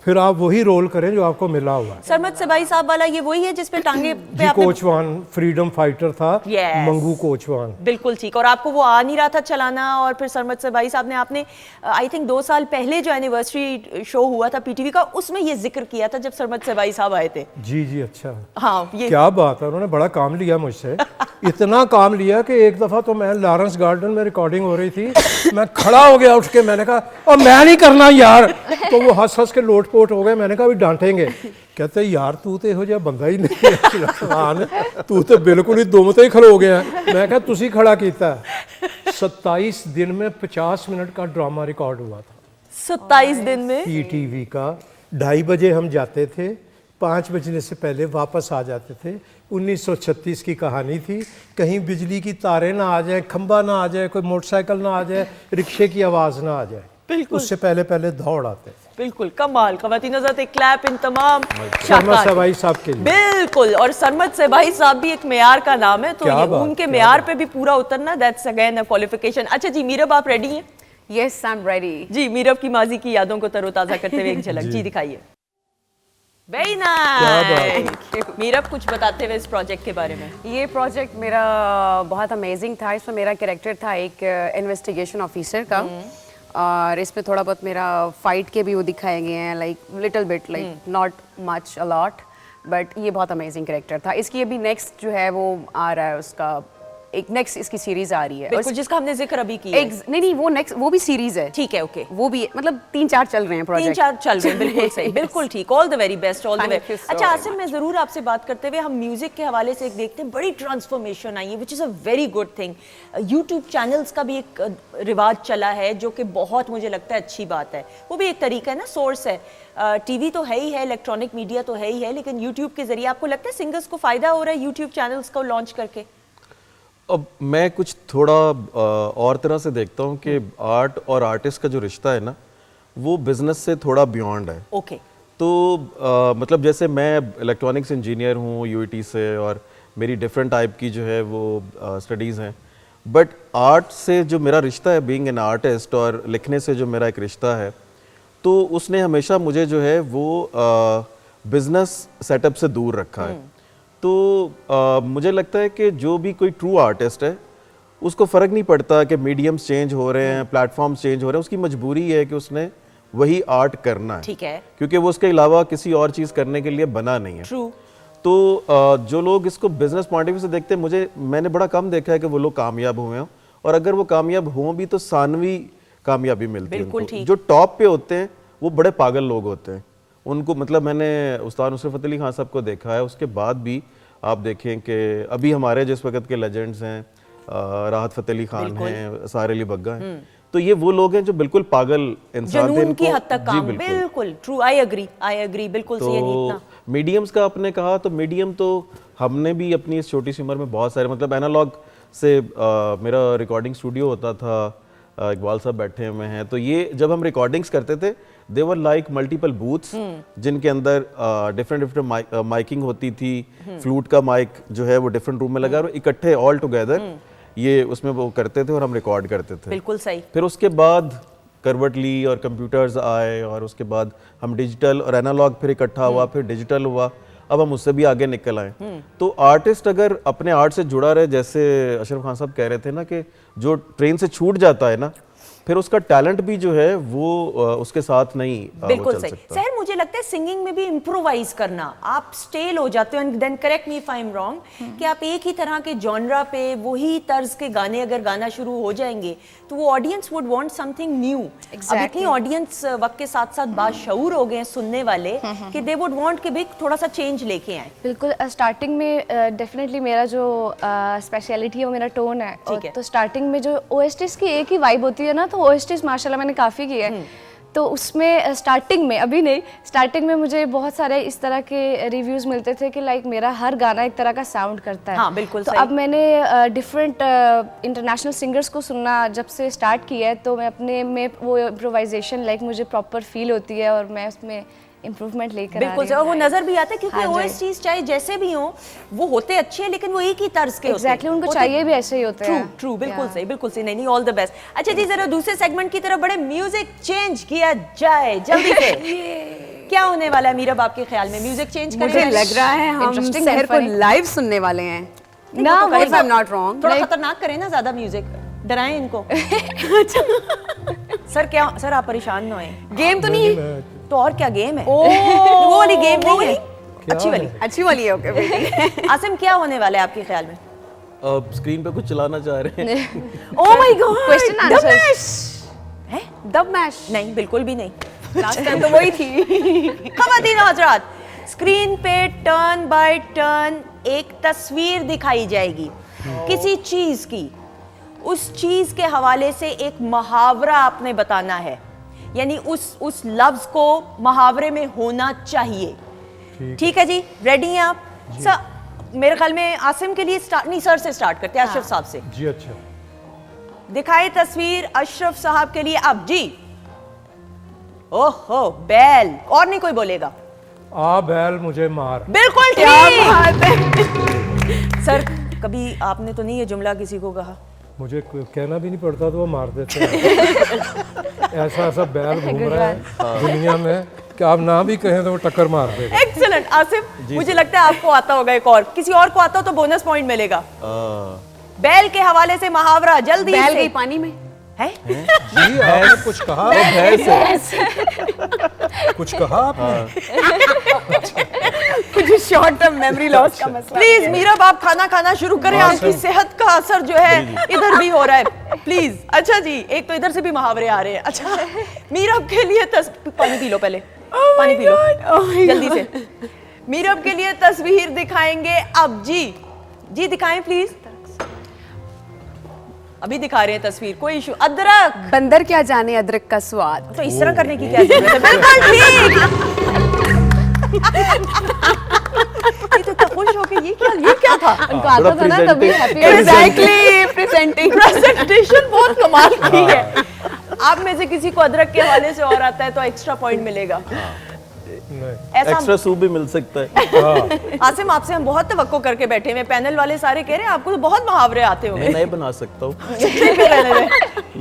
फिर आप वही रोल करें जो आपको मिला हुआ है। सरमद सबाई साहब वाला ये वही है जिसपे टांगे पे जी आपने कोचवान फ्रीडम फाइटर था, Yes. मंगू कोचवान। बिल्कुल ठीक। और आपको वो आ नहीं रहा था चलाना, और फिर सरमद सबाई साहब ने आपने आई थिंक 2 साल पहले जो एनिवर्सरी शो हुआ था पीटीवी का, उसमें ये जिक्र किया था जब सरमद सबाई साहब आए थे। जी जी, अच्छा। हाँ, ये क्या बात है, उन्होंने बड़ा काम लिया मुझसे। इतना काम लिया कि एक दफ़ा तो मैं लॉरेंस गार्डन में रिकॉर्डिंग हो रही थी, मैं खड़ा हो गया उठ के, मैंने कहा और मैं नहीं करना यार। तो वो हंस हंस के लोटपोट हो गए। मैंने कहा अभी डांटेंगे। कहते यार तू तो यहो जिहा बंदा ही नहीं है, तू तो बिल्कुल ही दुम ते ही खलो गया। मैं कहा तुसी खड़ा कीता। 27 दिन में 50 मिनट का ड्रामा रिकॉर्ड हुआ था 27 दिन में। पीटीवी का। 2:30 बजे हम जाते थे, 5 बजने से पहले वापस आ जाते थे। 1936 की कहानी थी। कहीं बिजली की तारें ना आ जाए, खंबा ना आ जाए, कोई मोटरसाइकिल ना आ जाए, रिक्शे की आवाज़ ना आ जाए, बिल्कुल। उससे पहले पहले दौड़ आते थे। बिल्कुल कमाल। ख़वातीन हज़रात, एक क्लैप इन तमाम शर्मा शाहकार। सबाई साहब के लिए। बिल्कुल। और सरमद सबाई साहब भी एक मेयार का नाम है, तो क्या ये बात, उनके क्या मेयार बात। पे भी पूरा उतरना, दैट्स अगेन अ क्वालिफिकेशन। अच्छा जी, मीरब आप रेडी हैं? Yes, I am ready. जी, मीरब की माजी की यादों को तरोताज़ा करते हुए एक झलक जी दिखाइए। वेरी बात नाइस। मीरब कुछ बताते हुए इस प्रोजेक्ट के बारे में। ये प्रोजेक्ट मेरा बहुत अमेजिंग था। इसमें मेरा कैरेक्टर था एक इन्वेस्टिगेशन ऑफिसर का, और इसमें थोड़ा बहुत मेरा फाइट के भी वो दिखाए गए हैं, like little bit, like not much, a lot, but ये बहुत अमेजिंग कैरेक्टर था। इसकी अभी नेक्स्ट जो है वो आ रहा है, उसका एक नेक्स्ट इसकी सीरीज आ रही है। बिल्कुल, जिसका हमने जिक्र अभी किया है। नहीं, वो नेक्स्ट, वो भी सीरीज है। ठीक है, ओके। वो भी मतलब 3-4 चल रहे हैं प्रोजेक्ट। 3-4 चल रहे हैं, बिल्कुल सही, बिल्कुल ठीक। All the very best, all the Thank very. you so अच्छा आसिम, मैं जरूर आपसे बात करते हुए हम म्यूजिक के हवाले से एक देखते हैं, बड़ी ट्रांसफॉर्मेशन आई है, which is a very good thing. YouTube channels का भी एक रिवाज चला है, जो कि बहुत मुझे लगता है अच्छी बात है। वो भी एक तरीका है ना, सोर्स है। टीवी तो है ही है, इलेक्ट्रॉनिक मीडिया तो है ही है, लेकिन यूट्यूब के जरिए आपको लगता है सिंगर्स को फायदा हो रहा है यूट्यूब चैनल्स को लॉन्च करके? अब मैं कुछ थोड़ा और तरह से देखता हूँ कि आर्ट और आर्टिस्ट का जो रिश्ता है ना, वो बिजनेस से थोड़ा बियॉन्ड है। ओके। तो मतलब जैसे मैं इलेक्ट्रॉनिक्स इंजीनियर हूँ यूईटी से, और मेरी डिफरेंट टाइप की जो है वो स्टडीज़ हैं, बट आर्ट से जो मेरा रिश्ता है, बीइंग एन आर्टिस्ट, और लिखने से जो मेरा एक रिश्ता है, तो उसने हमेशा मुझे जो है वो बिजनेस सेटअप से दूर रखा है। तो मुझे लगता है कि जो भी कोई ट्रू आर्टिस्ट है, उसको फ़र्क नहीं पड़ता कि मीडियम्स चेंज हो रहे हैं, प्लेटफॉर्म्स चेंज हो रहे हैं, उसकी मजबूरी है कि उसने वही आर्ट करना है। ठीक है। क्योंकि वो उसके अलावा किसी और चीज़ करने के लिए बना नहीं है। ट्रू। तो जो लोग इसको बिजनेस पॉइंट ऑफ व्यू से देखते हैं, मैंने बड़ा कम देखा है कि वो लोग कामयाब हुए हों, और अगर वो कामयाब हों भी तो सानवी कामयाबी मिलती है बिल्कुल उनको। ठीक। जो टॉप पे होते हैं वो बड़े पागल लोग होते हैं उनको, मतलब मैंने उस्ताद नुसरत फ़तेह अली खान साहब को देखा है, उसके बाद भी आप देखें कि अभी हमारे जिस वक्त के लेजेंड्स हैं, राहत फ़तेह अली खान हैं, सारे अली बग्गा हैं, तो ये वो लोग हैं जो बिल्कुल पागल इंसान थे। जुनून की इनको- हद तक जी, काम। बिल्कुल। बिल्कुल ट्रू, आई एग्री, बिल्कुल सही है तो नीतना। मीडियम्स का आपने कहा, तो मीडियम तो हमने भी अपनी इस छोटी सी उम्र में बहुत सारे, मतलब एनालॉग से मेरा रिकॉर्डिंग स्टूडियो होता था, इकबाल साहब बैठे हुए हैं, तो ये जब हम रिकॉर्डिंग्स करते थे, दे वर लाइक मल्टीपल बूथ्स, जिनके अंदर डिफरेंट माइकिंग होती थी। फ्लूट का माइक जो है वो डिफरेंट रूम में लगा, और इकट्ठे ऑल टुगेदर ये उसमें वो करते थे और हम रिकॉर्ड करते थे। बिल्कुल सही। फिर उसके बाद करवट ली और कंप्यूटर्स आए, और उसके बाद हम डिजिटल और एनालॉग फिर इकट्ठा हुआ, फिर डिजिटल हुआ, अब हम उससे भी आगे निकल आए। तो आर्टिस्ट अगर अपने आर्ट से जुड़ा रहे, जैसे अशरफ खान साहब कह रहे थे ना कि जो ट्रेन से छूट जाता है ना, फिर उसका टैलेंट भी जो है वो उसके साथ नहीं वो बिल्कुल चल सही। सकता। सहर, मुझे लगता है सिंगिंग में भी इम्प्रोवाइज करना, आप स्टेल हो जाते हो, and then correct me if I am wrong, कि आप एक ही तरह के जॉनरा पे वही तर्ज के गाने अगर गाना शुरू हो जाएंगे तो वो audience would want something new. अब इतनी ऑडियंस वक्त के साथ साथ बाशऊर हो गए हैं सुनने वाले कि दे वुड वांट कि भाई थोड़ा सा चेंज लेके आए। बिल्कुल, स्टार्टिंग में डेफिनेटली मेरा जो स्पेशलिटी है वो मेरा टोन है। ठीक है। तो स्टार्टिंग में जो ओएसटीज की एक ही वाइब होती है ना, तो ओएसटीज माशाल्लाह मैंने काफ़ी की है। तो उसमें स्टार्टिंग में, अभी नहीं, स्टार्टिंग में मुझे बहुत सारे इस तरह के रिव्यूज़ मिलते थे कि लाइक मेरा हर गाना एक तरह का साउंड करता है। हाँ, बिल्कुल तो सही। अब मैंने डिफरेंट इंटरनेशनल सिंगर्स को सुनना जब से स्टार्ट किया है, तो मैं अपने में वो इम्प्रोवाइजेशन लाइक मुझे प्रॉपर फील होती है और मैं उसमें इम्प्रूवमेंट लेकर बिल्कुल सही, और वो नजर भी आता है क्योंकि हाँ जी। ओएसटीज चाहे जैसे भी हो वो होते अच्छे हैं लेकिन वो एक ही तर्ज के होते हैं। एग्जैक्टली, उनको चाहिए भी ऐसे ही होते ट्रू हैं। ट्रू, बिल्कुल सही, बिल्कुल सही। नहीं, ऑल द बेस्ट। अच्छा जी, जरा दूसरे सेगमेंट की तरफ बड़े, म्यूजिक चेंज किया जाए जल्दी से। क्या होने वाला है मीरब आपके ख्याल में? म्यूजिक चेंज मुझे करें? लग रहा है हम Interesting सहर and को funny. लाइव सुनने वाले हैं ना, वो तो if I'm not wrong. थोड़ा खतरनाक करें ना, ज्यादा म्यूजिक डराएं इनको। सर क्या, सर आप परेशान ना होएं। गेम तो नहीं, तो और क्या गेम है? वो वाली गेम नहीं है, अच्छी वाली। अच्छी वाली है। ओके बेटी। आसिम, क्या होने वाला है आपके ख्याल में? अब स्क्रीन पे कुछ चलाना चाह रहे हैं। Oh my God, Question answers. है? दब मैश नहीं, बिल्कुल भी नहीं। लास्ट टाइम तो वही थी। ख़वातीन हज़रात, स्क्रीन पे टर्न बाय टर्न एक तस्वीर दिखाई जाएगी किसी चीज की। उस चीज के हवाले से एक मुहावरा आपने बताना है, यानी उस लफ्ज को मुहावरे में होना चाहिए। ठीक है जी, रेडी हैं आप? सर, मेरे ख्याल में आसिम के लिए स्टार्ट नहीं, सर से स्टार्ट करते हैं, अशरफ साहब से। जी अच्छा। दिखाए तस्वीर अशरफ साहब के लिए अब जी। ओहो, बैल, और नहीं कोई बोलेगा? आ बैल मुझे मार। बिल्कुल ठीक। सर, कभी आपने तो नहीं ये जुमला किसी को कहा? मुझे कहना भी नहीं पड़ता तो वो मार देते हैं। ऐसा ऐसा बैल घूम रहा है दुनिया में कि आप ना भी कहें तो वो टक्कर मार देगा। एक्सीलेंट। आसिफ, मुझे लगता है आपको आता होगा एक और, किसी और को आता हो तो बोनस पॉइंट मिलेगा। बैल के हवाले से मुहावरा जल्दी बैल से। गई पानी में है? जी आपने कुछ कहा? कुछ कहा आपने? कुछ शॉर्ट टर्म मेमोरी लॉस का मसला। प्लीज मीरब, आप खाना खाना शुरू करें, आपकी सेहत का असर जो है इधर भी हो रहा है, प्लीज। अच्छा जी, एक तो इधर से भी मुहावरे आ रहे हैं। अच्छा, मीरब के लिए पानी पी लो पहले, पानी पी लो जल्दी से। मीरब के लिए तस्वीर दिखाएंगे अब जी। जी दिखाएं प्लीज। अभी दिखा रहे हैं तस्वीर, कोई इशू। अदरक। बंदर क्या जाने अदरक का स्वाद। तो इस तरह करने की क्या जरूरत है? बिल्कुल ठीक। ये तो इतना खुश हो के ये क्या था? उनको आता था ना, तभी हैप्पी। Exactly, presenting. प्रेजेंटेशन बहुत कमाल की है। आप में से किसी को अदरक के हवाले से और आता है तो एक्स्ट्रा पॉइंट मिलेगा। ऐसा एक्स्ट्रा सूप भी मिल सकता है। आसिम, आपसे हम बहुत तवक्को करके बैठे हुए, पैनल वाले सारे कह रहे हैं आपको तो बहुत मुहावरे आते मैं होंगे। नए बना सकता हूँ।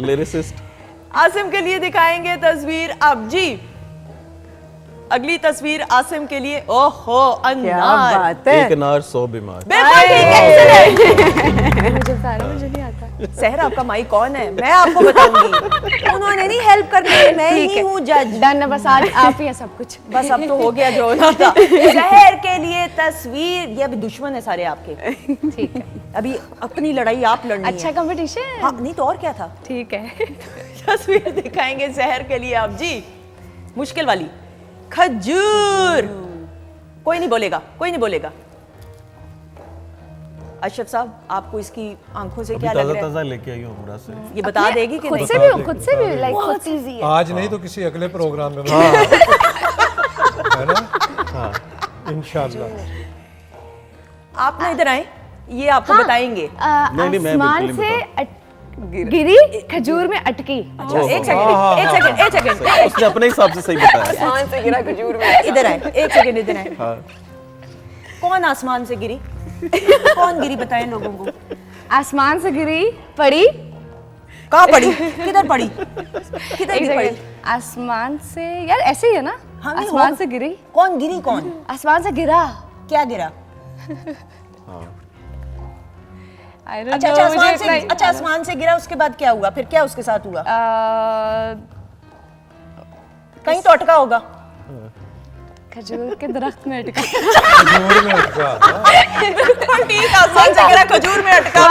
लिरिसिस्ट। आसिम के लिए दिखाएंगे तस्वीर अब जी। अगली तस्वीर आसिम के लिए। ओहो, क्या अनार। बात है। एक अनार 100 बीमार। बिल्कुल ठीक है, मुझे बता रहा, मुझे नहीं आता। सहर आपका माई कौन है? मैं आपको बताऊंगी। उन्होंने नहीं हेल्प करनी, मैं ही हूँ जज। डन है, बस आज आप ही हैं सब कुछ। बस अब तो हो गया जो होना था। सहर के लिए तस्वीर। ये अभी दुश्मन है सारे आपके। ठीक है, अभी अपनी लड़ाई आप लड़नी अच्छा है। कंपटीशन। हाँ, नहीं तो और क्या था। ठीक है। तस्वीर दिखाएंगे सहर के लिए आप जी। मुश्किल वाली। खजूर। कोई नहीं बोलेगा, कोई नहीं बोलेगा। अशरफ साहब, आपको इसकी आंखों से क्या लग ताजा रहा है? ताजा लेके आई हूँ उमरा से। ये बता देगी कि खुद नहीं? से भी, खुद से भी लाइक खुद से इजी है। आज नहीं तो किसी अगले प्रोग्राम में है ना? हाँ, इंशाल्लाह। आप ना इधर आए, ये आपको बताएंगे। नहीं, मैं आसमान बिल्कुल से गिरी, खजूर में अटकी। अच्छा, एक सेकंड, एक सेकंड, एक सेकंड। उसने अपने हिसाब से सही बताया। आसमान से गिरा खजूर में। इधर आए, एक सेकंड इधर आए। हाँ। कौन आसमान से गिरी? कौन गिरी बताएं लोगों को। आसमान से गिरी, पड़ी। कहाँ पड़ी? किधर पड़ी? किधर एक गिरी पड़ी? सेकंड, आसमान से, यार ऐसे ही है ना? हाँ, नहीं, आसमान हो- से गिरी, कौन गिरी? कौन? आसमान से गिरा। क्या गिरा? I don't अच्छा know, अच्छा, मुझे आसमान से, इतना- अच्छा आसमान से गिरा, उसके बाद क्या हुआ, फिर क्या उसके साथ हुआ? कहीं तो अटका होगा। खजूर के दरख्त में अटका। खजूर में अटका था। बिल्कुल ठीक, आसमान से गिरा, खजूर में अटका।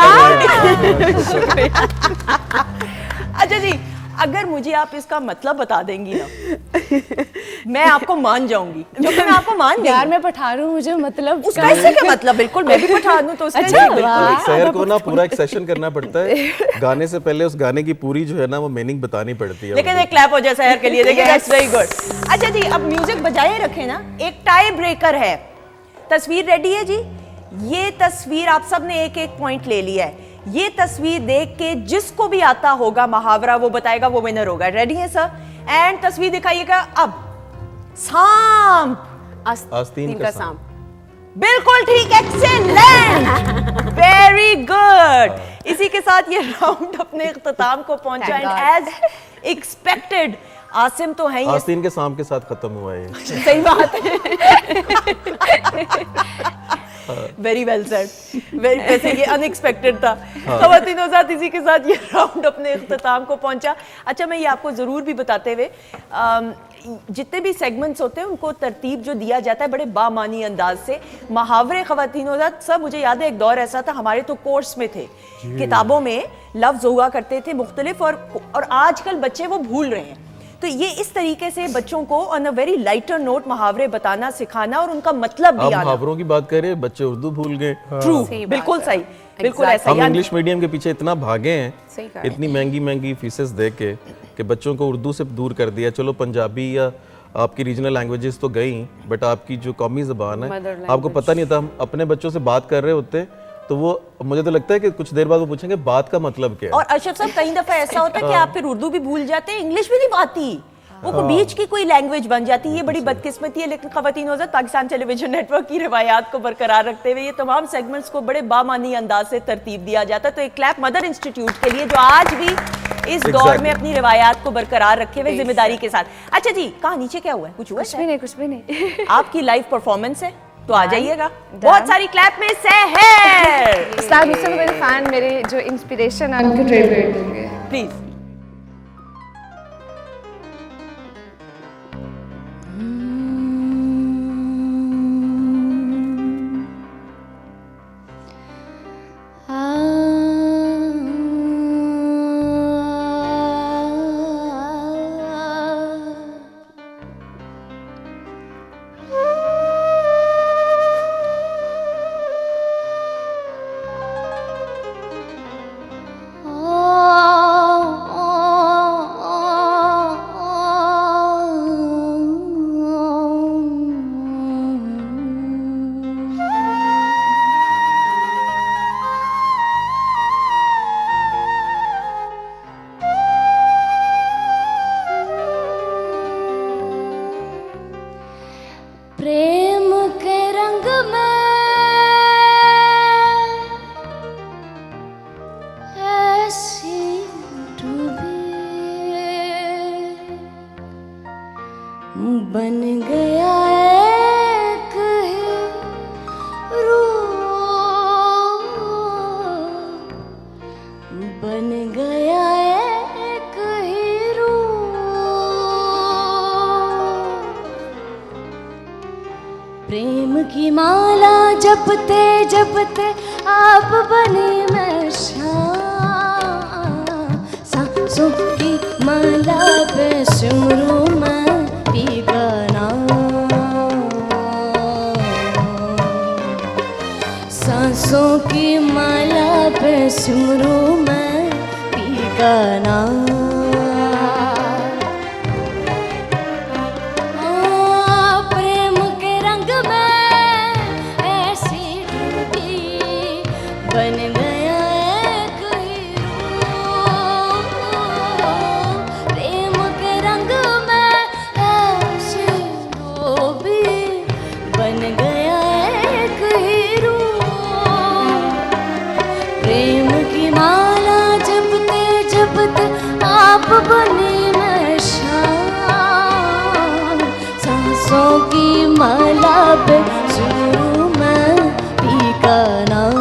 अच्छा जी, अगर मुझे आप इसका मतलब बता देंगी ना, मैं आपको मान जाऊंगी, जो कि मैं आपको मान गई। यार मैं पठान हूँ, मुझे मतलब उसका इससे क्या मतलब? बिल्कुल मैं भी पठान हूँ, तो उसका अच्छा, इससे बिल्कुल। वाह। एक शहर को ना पूरा एक सेशन करना पड़ता है, गाने से पहले उस गाने की पूरी जो है ना वो मीनिंग बतानी पड़ती है। लेकिन एक क्लैप हो जाए शहर के लिए, देखिए दैट्स वेरी गुड। अच्छा जी, अब म्यूजिक बजाए रखे ना, एक टाई ब्रेकर है। तस्वीर रेडी है जी? ये तस्वीर आप सब ने एक एक पॉइंट ले लिया है। ये तस्वीर देख के जिसको भी आता होगा मुहावरा वो बताएगा, वो विनर होगा। रेडी है सर? एंड तस्वीर दिखाइएगा अब। सांप। आस्तीन का सांप। बिल्कुल ठीक, एक्सीलेंट, वेरी गुड। इसी के साथ ये राउंड अपने इख्तिताम को पहुंचा Thank and as expected Asim तो है ही। आस्तीन के सांप के साथ खत्म हुआ है। सही बात है। वेरी वेल सेड, वेरी, वैसे ये अनएक्सपेक्टेड था। ख़वातीन साथ इसी के साथ ये राउंड अपने इख्तिताम को पहुंचा। अच्छा, मैं ये आपको ज़रूर भी बताते हुए, जितने भी सेगमेंट्स होते हैं उनको तरतीब जो दिया जाता है बड़े बामानी अंदाज से। मुहावरे ख़वातीन सब, मुझे याद है एक दौर ऐसा था, हमारे तो कोर्स में थे, किताबों में लफ्ज़ हुआ करते थे मुख्तलिफ, और आजकल बच्चे वो भूल रहे हैं। तो ये इस तरीके से बच्चों को on a very lighter note मुहावरे बताना, सिखाना और उनका मतलब भी आप आना। मुहावरों की बात करें, बच्चे उर्दू भूल गए। ट्रू, सही बात बिल्कुल है। सही, बिल्कुल ऐसा हम ही। इंग्लिश मीडियम के पीछे इतना भागे हैं, सही कहा है। इतनी महंगी महंगी फीसेस दे के कि बच्चों को उर्दू से दूर कर दिया। चलो पंजाबी या आपकी रीजनल लैंग्वेजेस तो गई, बट आपकी जो कौमी ज़बान है, Mother आपको पता नहीं था। हम अपने बच्चों से बात कर रहे होते तो वो, मुझे तो लगता है कि कुछ देर बाद वो पूछेंगे बात का मतलब क्या है। और अशरफ साहब, कई दफा ऐसा होता है कि आप फिर उर्दू भी भूल जाते हैं, इंग्लिश भी नहीं आती, वो बीच की कोई लैंग्वेज बन जाती है। ये बड़ी बदकिस्मती है। लेकिन ख़वातीन हज़रत, पाकिस्तान टेलीविजन नेटवर्क की रिवायात को बरकरार रखते हुए ये तमाम सेगमेंट्स को बड़े बामानी अंदाज से तरतीब दिया जाता है। तो एक क्लैप मदर इंस्टीट्यूट के लिए, जो आज भी इस दौर में अपनी रिवायात को बरकरार रखे हुए जिम्मेदारी के साथ। अच्छा जी, कहाँ नीचे क्या हुआ है? कुछ हुआ कुछ भी नहीं, कुछ भी नहीं। आपकी लाइव परफॉर्मेंस है, तो आ जाइएगा। बहुत सारी क्लैप में सहर, उस्ताद मुझसे तो मेरे फैन, मेरे जो इंस्पिरेशन है उनको ट्रिब्यूट देंगे। प्लीज। प्रेम के रंग में ऐसी डूबी, बन गया एक ही रूप, बन गया एक ही रूप। प्रेम की माला जपते जपते आप बनी मैं शाम, सांसों की माला पे सिमरू मैं पी गाना, सांसों की माला पे सिमरू मैं पी गाना। बन गया एक हीरो, प्रेम के रंग में ऐसे डूबी, बन गया एक हीरो। प्रेम की माला जपते जपते आप बने मैं शाम, सांसों की माला पे सुरूं मैं पी का नाम।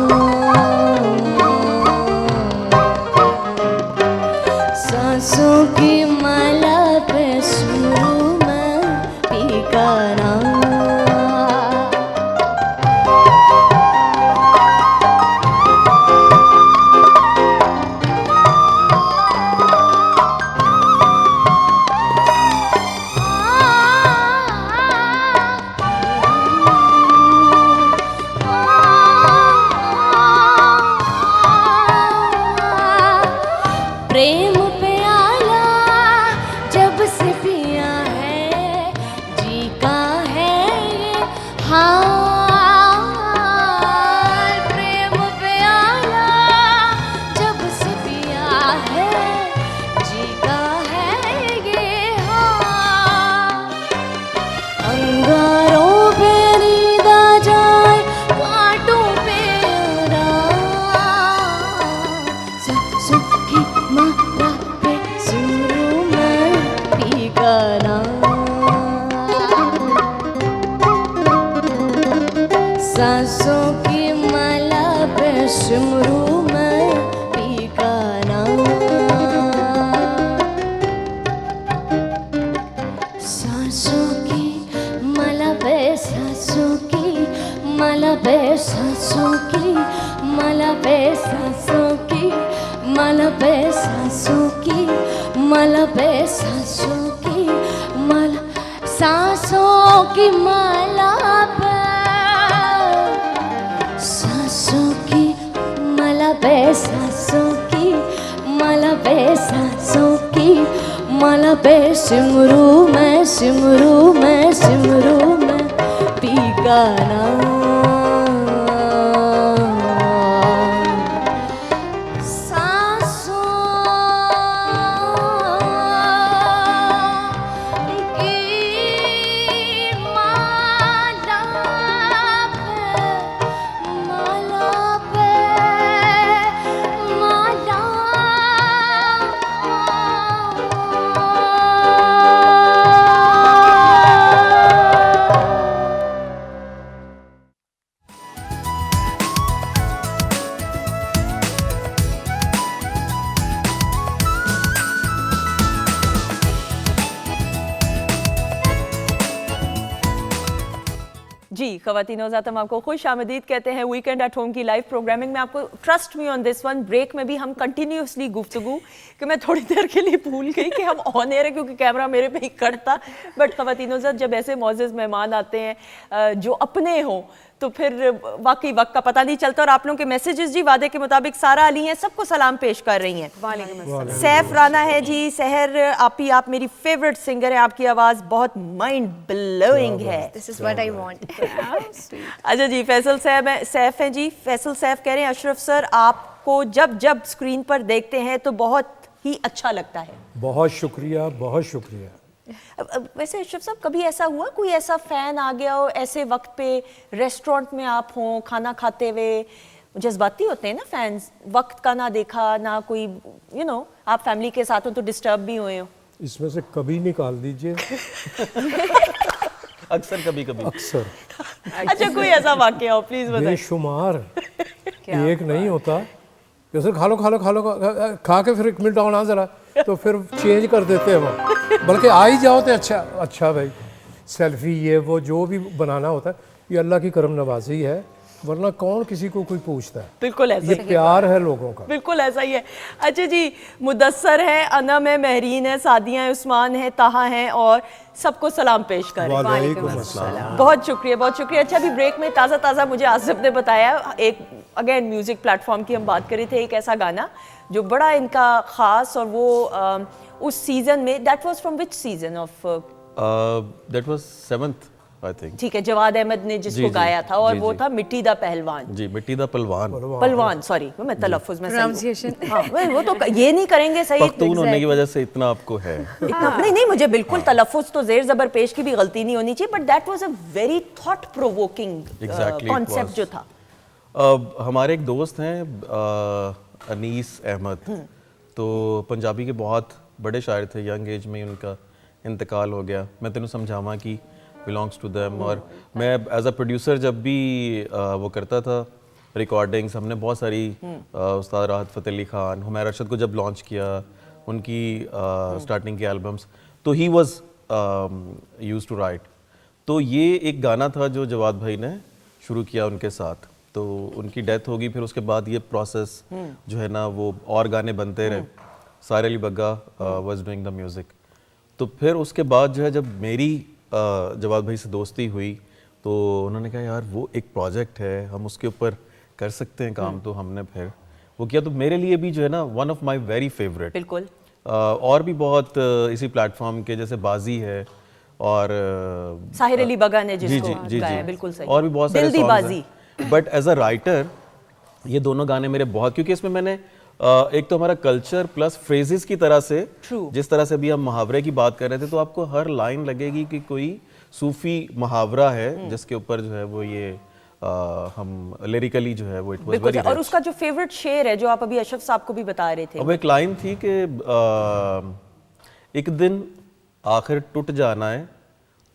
सांसों की माला पे सिमरू मैं पी का नाम। सांसों की माला पे सांसों की माला पे सांसों की माला पे सांसों की माला पे सांसों की माला पे सांसों की माला सांसों की माला पे सांसों की माला पे सांसों की माला पे सांसों की माला पे सिमरू मैं सिमरू मैं सिमरू मैं पी का नाम। जी ख़वातीन हज़रात, हम आपको खुश आमदीद कहते हैं वीकेंड एट होम की लाइव प्रोग्रामिंग में। आपको trust me on this one, break में भी हम कंटिन्यूसली गुफ्तगू कि मैं थोड़ी देर के लिए भूल गई कि हम ऑन एयर है क्योंकि कैमरा मेरे पे ही कटता। बट ख़वातीन हज़रात, जब ऐसे मौजूद मेहमान आते हैं जो अपने हों तो फिर वाकई वक्त का पता नहीं चलता। और आप लोगों के मैसेजेस जी वादे के मुताबिक सारा अली हैं, सबको सलाम पेश कर रही हैं। सैफ राना है जी, सहर आपी, आप मेरी फेवरेट सिंगर हैं, आपकी आवाज़ बहुत माइंड ब्लोइंग है। This is what I want. अच्छा जी, फैसल साहब है, सैफ हैं जी, फैसल सैफ कह रहे हैं अशरफ सर आपको जब जब स्क्रीन पर देखते हैं तो बहुत ही अच्छा लगता है। बहुत शुक्रिया, बहुत शुक्रिया। वैसे अशरफ साहब, कभी ऐसा हुआ कोई ऐसा फैन आ गया हो ऐसे वक्त पे, रेस्टोरेंट में आप हों खाना खाते हुए, जज्बाती होते हैं ना फैंस, वक्त का ना देखा ना कोई आप फैमिली के साथ हो तो डिस्टर्ब भी हुए हो? इसमें से कभी निकाल दीजिए। अक्सर कभी कभी अक्सर। अच्छा, कोई ऐसा वाकया हो प्लीज बताइए। बेशुमार, एक नहीं होता। जैसे खा लो खा लो खा लो, खा के फिर 1 मिनट आना ज़रा, तो फिर चेंज कर देते हैं वो। बल्कि आ ही जाओ तो अच्छा अच्छा भाई, सेल्फी ये वो जो भी बनाना होता है ये अल्लाह की करम नवाजी है, वरना कौन किसी को कोई पूछता है। बिल्कुल ऐसा ये प्यार है लोगों का, बिल्कुल ऐसा ही है। अच्छा जी, मुदस्सर है, अनम है, महरीन है, सादिया है, उस्मान है, ताहा है और सबको सलाम पेश करें। वालेकुम अस्सलाम। बहुत शुक्रिया, बहुत शुक्रिया। अच्छा, अभी ब्रेक में ताज़ा ताज़ा मुझे आसिफ ने बताया, एक अगेन म्यूज़िक प्लेटफॉर्म की हम बात कर रहे थे, एक ऐसा गाना जो बड़ा इनका ख़ास, और वो उस सीज़न में, that was from which season off? That was 7th I think. ठीक है, जवाद अहमद ने जिसको जी, गाया था, और जी, वो जी। था मिट्टी दा पहलवान। जी, मिट्टी दा पहलवान। पहलवान, सॉरी मैं तलफ़ुज़ में Pronunciation। हाँ, वो तो ये नहीं करेंगे सही। पख्तून होने की वजह से इतना आपको है। नहीं नहीं, मुझे बिल्कुल तलफ़ुज़ तो ज़ेर ज़बर पेश की भी गलती नहीं होनी चाहिए, but that was a very thought provoking Exactly, it concept was। जो था। हमारे एक दोस्त हैं अनीस अहमद, तो पंजाबी के बहुत बड़े शायर थे, यंग एज में ही उनका इंतकाल हो गया। मैं तेनू समझावा कि बिलोंग्स टू देम। और मैं एज अ प्रोड्यूसर जब भी वो करता था रिकॉर्डिंग्स, हमने बहुत सारी उस्ताद राहत फ़तेह अली ख़ान, हुमैर अरशद को जब लॉन्च किया, उनकी स्टार्टिंग की एल्बम्स, तो he was used to write. तो ये एक गाना था जो जवाद भाई ने शुरू किया उनके साथ, तो उनकी डेथ होगी, फिर उसके बाद ये प्रोसेस जो है ना वो और गाने बनते रहे। सारे Ali Bagga was doing the music. तो फिर उसके बाद जो है जब मेरी जवाद भाई से दोस्ती हुई, तो उन्होंने कहा यार वो एक प्रोजेक्ट है, हम उसके ऊपर कर सकते हैं काम, तो हमने फिर वो किया। तो मेरे लिए भी जो है ना one of my very favourite. बिल्कुल। और भी बहुत इसी प्लेटफॉर्म के, जैसे बाजी है और साहिर अली बगा ने जी जिसको जी जी गाया, जी, बिल्कुल सही। और भी बहुत सारे दिल दी songs बाजी। हैं। बट एज अ राइटर ये दोनों गाने मेरे बहुत, क्योंकि इसमें मैंने एक तो हमारा कल्चर प्लस फ्रेजेस की तरह से, जिस तरह से अभी हम मुहावरे की बात कर रहे थे, तो आपको हर लाइन लगेगी कि कोई सूफी मुहावरा है जिसके ऊपर जो है वो ये हम लिरिकली जो है वो इट वाज बिल्कुल। वेरी और उसका जो फेवरेट शेर है जो आप अभी अशरफ साहब को भी बता रहे थे, अब एक लाइन थी कि एक दिन आखिर टूट जाना है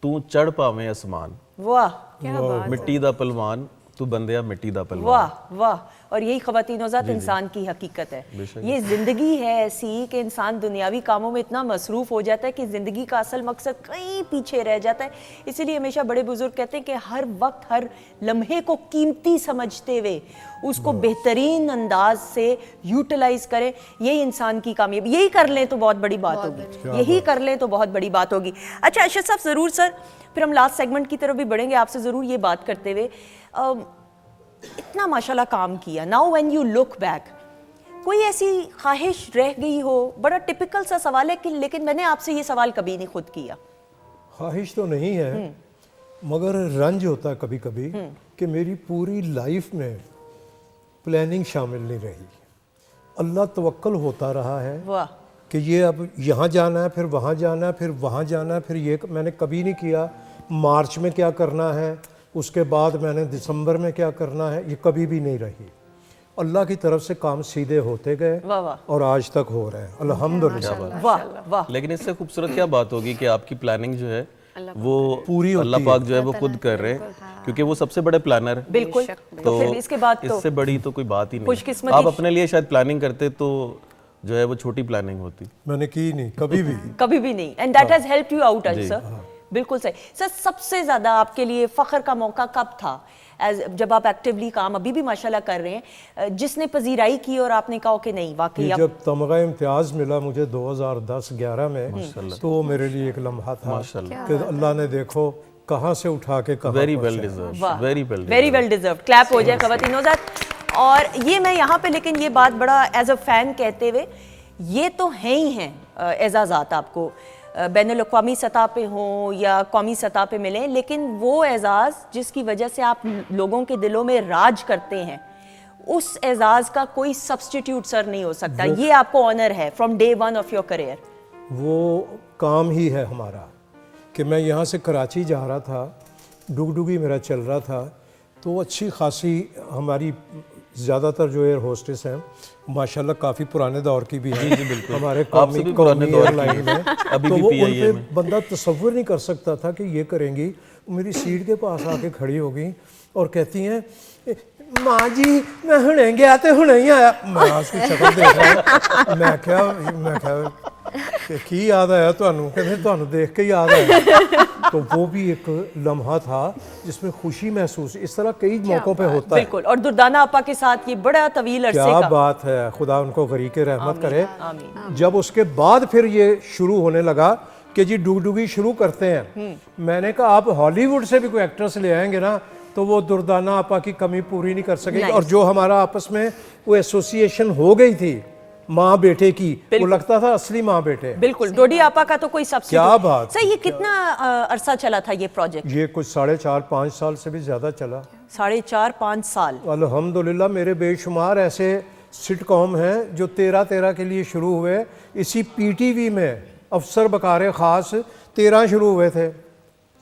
तू चढ़ पावे आसमान, वाह, क्या बात। मिट्टी दा पलवान तू बंदे मिट्टी दा पलवा। वाह वाह, और यही ख़वातीन औज़ात इंसान की हकीकत है। ये ज़िंदगी है ऐसी कि इंसान दुनियावी कामों में इतना मसरूफ़ हो जाता है कि ज़िंदगी का असल मकसद कहीं पीछे रह जाता है। इसीलिए हमेशा बड़े बुजुर्ग कहते हैं कि हर वक्त हर लम्हे को कीमती समझते हुए उसको बेहतरीन अंदाज से यूटिलाइज करें। यही इंसान की कामयाबी, यही कर लें तो बहुत बड़ी बात होगी, यही कर लें तो बहुत बड़ी बात होगी। अच्छा अरशद साहब, ज़रूर सर, फिर हम लास्ट सेगमेंट की तरफ भी बढ़ेंगे, आपसे ज़रूर ये बात करते हुए इतना माशाल्लाह काम किया, now when you look back, कोई ऐसी ख्वाहिश रह गई हो? बड़ा टिपिकल सा सवाल है कि लेकिन मैंने आपसे ये सवाल कभी नहीं खुद किया। ख्वाहिश तो नहीं है, मगर रंज होता है कभी कभी कि मेरी पूरी लाइफ में प्लानिंग शामिल नहीं रही। अल्लाह तवक्कल होता रहा है वाह, कि ये अब यहाँ जाना है, फिर वहाँ जाना है, फिर वहाँ जाना है, फिर ये मैंने कभी नहीं किया मार्च में क्या करना है, उसके बाद मैंने दिसंबर में क्या करना है, ये कभी भी नहीं रही। अल्लाह की तरफ से काम सीधे होते गए वाह वाह, और आज तक हो रहे हैं अल्हम्दुलिल्लाह। वाह वाह। लेकिन इससे खूबसूरत क्या बात होगी कि आपकी प्लानिंग जो है वो पूरी होती अल्लाह पाक जो है वो खुद कर रहे हैं, क्योंकि वो सबसे बड़े प्लानर है। बिल्कुल, तो फिर इसके बाद तो इससे बड़ी तो कोई बात ही नहीं। खुशकिस्मती- आप अपने लिए शायद प्लानिंग करते तो जो है वो छोटी प्लानिंग होती। मैंने की नहीं कभी भी। कभी भी नहीं, and that has helped you out sir. बिल्कुल सही सर। सबसे ज़्यादा आपके लिए फ़ख्र का मौका कब था, जब आप एक्टिवली काम अभी भी माशाल्लाह कर रहे हैं, जिसने पजीराई की और आपने कहा कि नहीं वाकई कि आप... जब तमगा इम्तियाज़ मिला मुझे 2010-11 में, तो वो मेरे लिए एक लम्हा था कि अल्लाह ने देखो कहाँ से उठा के कहाँ वेरी पहुंचाया। Well deserve, very well deserve. Clap हो जाए ख़वातीन औज़ात। और ये मैं यहाँ पे लेकिन ये बात बड़ा एज अ फ़ैन कहते हुए, ये तो हैं ही हैं एजाज़ात आपको, बैनुल-अक़वामी सतह पे हों या कौमी सतह पे मिलें, लेकिन वो एजाज़ जिसकी वजह से आप लोगों के दिलों में राज करते हैं, उस एजाज़ का कोई सब्स्टिट्यूट सर नहीं हो सकता। ये आपको ऑनर है from day one of your career. वो काम ही है हमारा कि मैं यहाँ से कराची जा रहा था, डुगडुगी मेरा चल रहा था, तो अच्छी खासी हमारी ज़्यादातर जो एयर होस्टेस हैं माशाल्लाह काफ़ी पुराने दौर की भी हैं, हमारे आपसे भी पुराने दौर की एयरलाइन में, अभी तो भी वो PIA उन पे में। बंदा तसव्वुर नहीं कर सकता था कि ये करेंगी। मेरी सीट के पास आके खड़ी हो गई और कहती हैं, माँ जी मैं हुणे गया तो हुणे ही आया। मैं उसकी शक्ल देख रहा, मैं क्या की याद आया तुहानू? कहते तुहानू देख के याद आया। तो वो भी एक लम्हा था जिसमें खुशी महसूस, इस तरह कई मौक़ों पे होता है। बिल्कुल, और दुर्दाना आपा के साथ ये बड़ा तवील अरसे क्या का। बात है, खुदा उनको गरीक रहमत करे। आमीन। जब उसके बाद फिर ये शुरू होने लगा कि जी डुगडुगी शुरू करते हैं, मैंने कहा आप हॉलीवुड से भी कोई एक्ट्रेस ले आएंगे ना तो वो दुर्दाना आपा की कमी पूरी नहीं कर सकेगी। और जो हमारा आपस में वो एसोसिएशन हो गई थी माँ बेटे की, वो लगता था असली माँ बेटे। बिल्कुल, डोडी आपा का तो कोई सब्स्टिट्यूट। क्या बात। सर ये कितना अरसा चला था ये प्रोजेक्ट? ये कुछ 4.5-5 साल से भी ज़्यादा चला। 4.5-5 साल। अल्हम्दुलिल्लाह मेरे बेशुमार ऐसे सिटकॉम हैं जो 13 के लिए शुरू हुए। इसी पीटीवी में अफसर बकारे ख़ास 13 शुरू हुए थे,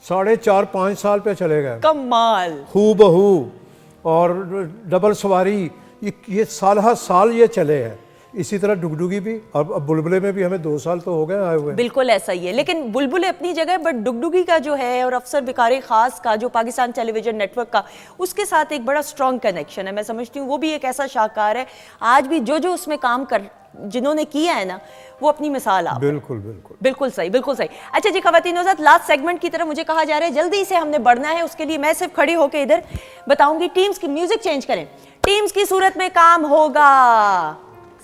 4.5-5 साल पे चले गए। कमाल। हू बहू और डबल सवारी, ये साल हर साल ये चले हैं। इसी तरह डुगडुगी भी, अब बुलबुले में भी हमें 2 साल तो हो गए आए हुए। बिल्कुल ऐसा ही है, लेकिन बुलबुल अपनी जगह, बट डुगडुगी का जो है और अफसर बिकारे खास का जो पाकिस्तान टेलीविजन नेटवर्क का, उसके साथ एक बड़ा स्ट्रॉन्ग कनेक्शन है। मैं समझती हूँ वो भी एक ऐसा शाहकार है, आज भी जो उसमें काम कर जिन्होंने किया है ना, वो अपनी मिसाल आप। बिल्कुल बिल्कुल बिल्कुल सही, बिल्कुल सही। अच्छा जी ख़वातीन औज़ात, लास्ट सेगमेंट की तरफ मुझे कहा जा रहा है जल्दी से हमने बढ़ना है, उसके लिए मैं सिर्फ खड़ी होकर इधर बताऊंगी टीम्स की म्यूजिक चेंज करें। टीम्स की सूरत में काम होगा।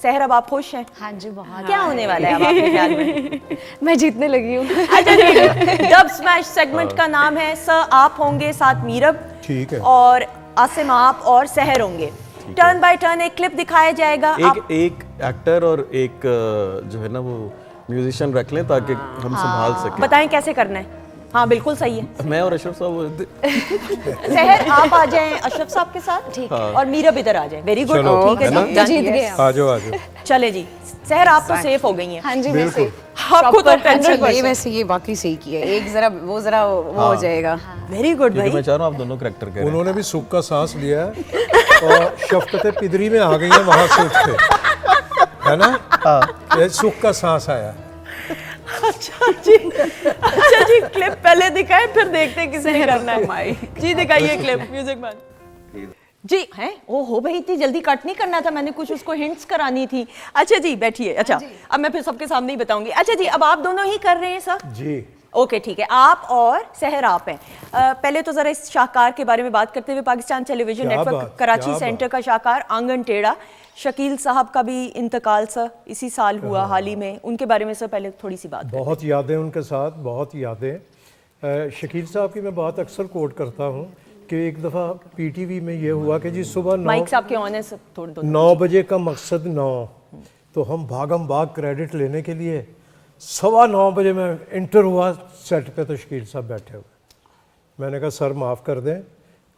सहर, अब आप खुश हैं? हाँ जी, बहुत। क्या होने वाला है अब आपके ख्याल में? मैं जीतने लगी हूँ। अच्छा जी, डब स्मैश सेगमेंट का नाम है सर आप होंगे, साथ मीरब, ठीक है, और आसिम आप और सहर होंगे। टर्न बाय टर्न एक क्लिप दिखाया जाएगा। एक एक्टर और एक जो है ना वो म्यूजिशियन रख लें ताकि हम संभाल सकें। बताएं कैसे करना है। हाँ बिल्कुल सही है। मैं और अशरफ साहब सहर आप आ जाएं अशरफ साहब के साथ, ठीक है, और मीरब इधर आ जाए। वेरी गुड, ठीक है जी, मैं जीत गया। आ जाओ। चले जी, सहर आप तो सेफ हो गई हैं। हाँ जी, मैं से आपको तो टेंशन ये वैसे ये वाकई सही किया, एक जरा वो हो जाएगा। वेरी गुड भाई। मैं चाह रहा हूँ आप दोनों करैक्टर करें। उन्होंने भी सुख का सांस लिया है और शफकत पिदरी में आ गई है वहां से उठ के, है ना? ये सुख का सांस आया। अच्छा जी, क्लिप पहले दिखाएं फिर देखते हैं किसने करना है। जी दिखाइए क्लिप, म्यूजिक मैन। जी हैं, ओ हो भाई, इतनी जल्दी कट नहीं करना था, मैंने कुछ उसको हिंट्स करानी थी। अच्छा जी बैठिए। अच्छा अब मैं फिर सबके सामने ही बताऊंगी। अच्छा जी, अब आप दोनों ही कर रहे हैं सर? जी ओके ठीक है, आप और सहर आप हैं। पहले तो जरा इस शाहकार के बारे में बात करते हुए, पाकिस्तान टेलीविजन क्या नेटवर्क बात, कराची क्या सेंटर बात। का शाहकार आंगन टेढ़ा, शकील साहब का भी इंतकाल सर इसी साल हुआ हाल ही में, उनके बारे में सर पहले थोड़ी सी बात बहुत यादें उनके साथ, बहुत यादें। शकील साहब की मैं बात अक्सर कोट करता हूँ कि एक दफ़ा पीटीवी में ये हुआ कि जी सुबह माइक साहब के ऑन है सब, थोड़ी दो 9 बजे का मकसद 9, तो हम भागम भाग क्रेडिट लेने के लिए 9:15 बजे मैं इंटर हुआ सेट पे, तो शकील साहब बैठे हुए। मैंने कहा सर माफ़ कर दें,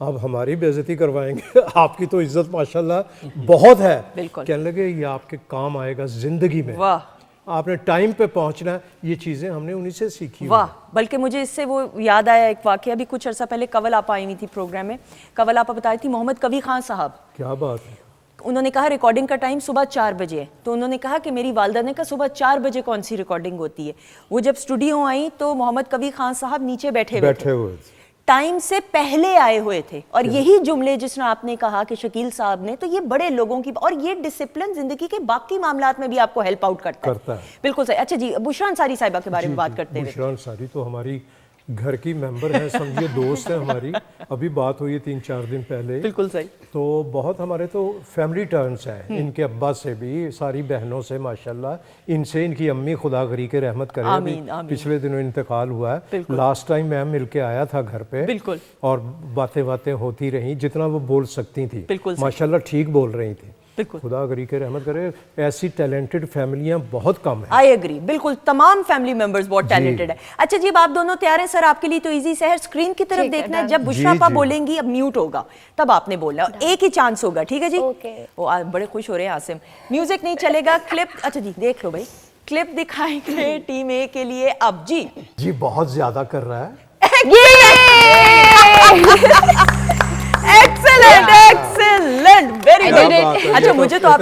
आप हमारी बेइज्जती करवाएंगे, आपकी तो इज्जत माशाल्लाह बहुत है। बिल्कुल। कहने लगे ये आपके काम आएगा ज़िंदगी में, वाह आपने टाइम पे पहुंचना है। ये चीज़ें हमने उन्हीं से सीखी हुई वाह, हैं। बल्कि मुझे इससे वो याद आया एक वाकया, अभी कुछ अर्सा पहले कवल आपा आई हुई थी प्रोग्राम में। कवल आपा बताई थी मोहम्मद कवी खान साहब, क्या बात है। उन्होंने कहा रिकॉर्डिंग का टाइम सुबह 4 बजे है, तो उन्होंने कहा कि मेरी वालदा ने कहा सुबह 4 बजे कौन सी रिकॉर्डिंग होती है। वो जब स्टूडियो आई तो मोहम्मद कवी खान साहब नीचे बैठे हुए बैठे थे, हुए थे। टाइम से पहले आए हुए थे। और यही जुमले जिसने आपने कहा कि शकील साहब ने, तो ये बड़े लोगों की, और ये डिसिप्लिन जिंदगी के बाकी मामलात में भी आपको हेल्प आउट करता है। बिल्कुल सही। अच्छा जी, बुशरा अंसारी साहिबा के बारे में बात करते हुए। बुशरा अंसारी तो हमारी घर की मेंबर है, समझिए दोस्त है हमारी। अभी बात हुई है 3-4 दिन पहले। बिल्कुल सही। तो बहुत हमारे तो फैमिली टर्न्स है, इनके अब्बा से भी, सारी बहनों से माशाल्लाह, इनसे, इनकी अम्मी खुदा गरी के रहमत करे, आमीन, अभी आमीन। पिछले दिनों इंतकाल हुआ है। बिल्कुल। लास्ट टाइम मैं मिल के आया था घर पे, बिल्कुल। और बातें बातें होती रही, जितना वो बोल सकती थी बिल्कुल सही। माशाल्लाह ठीक बोल रही थी। बिल्कुल। खुदा गरी के रहमत करे, ऐसी टैलेंटेड फैमिलियां बहुत कम है। आई एग्री, बिल्कुल तमाम फैमिली मेंबर्स बहुत टैलेंटेड है। अच्छा जी, अब आप दोनों तैयार हैं सर? आपके लिए तो इजी सहर स्क्रीन की तरफ देखना है, जब बुशरा जी, पा जी। बोलेंगी अब म्यूट होगा, तब आपने बोलना है, एक ही चांस होगा, ठीक है जी? ओके। वो बड़े खुश हो रहे हैं आसिम। म्यूजिक नहीं चलेगा, क्लिप। अच्छा जी देख लो भाई, क्लिप दिखाएंगे टीम ए के लिए अब जी। जी बहुत ज्यादा कर रहा है। एक्सेलेंट एक्सेलेंट, वेरी क्या गुड। बात है, अच्छा ये मुझे तो आप,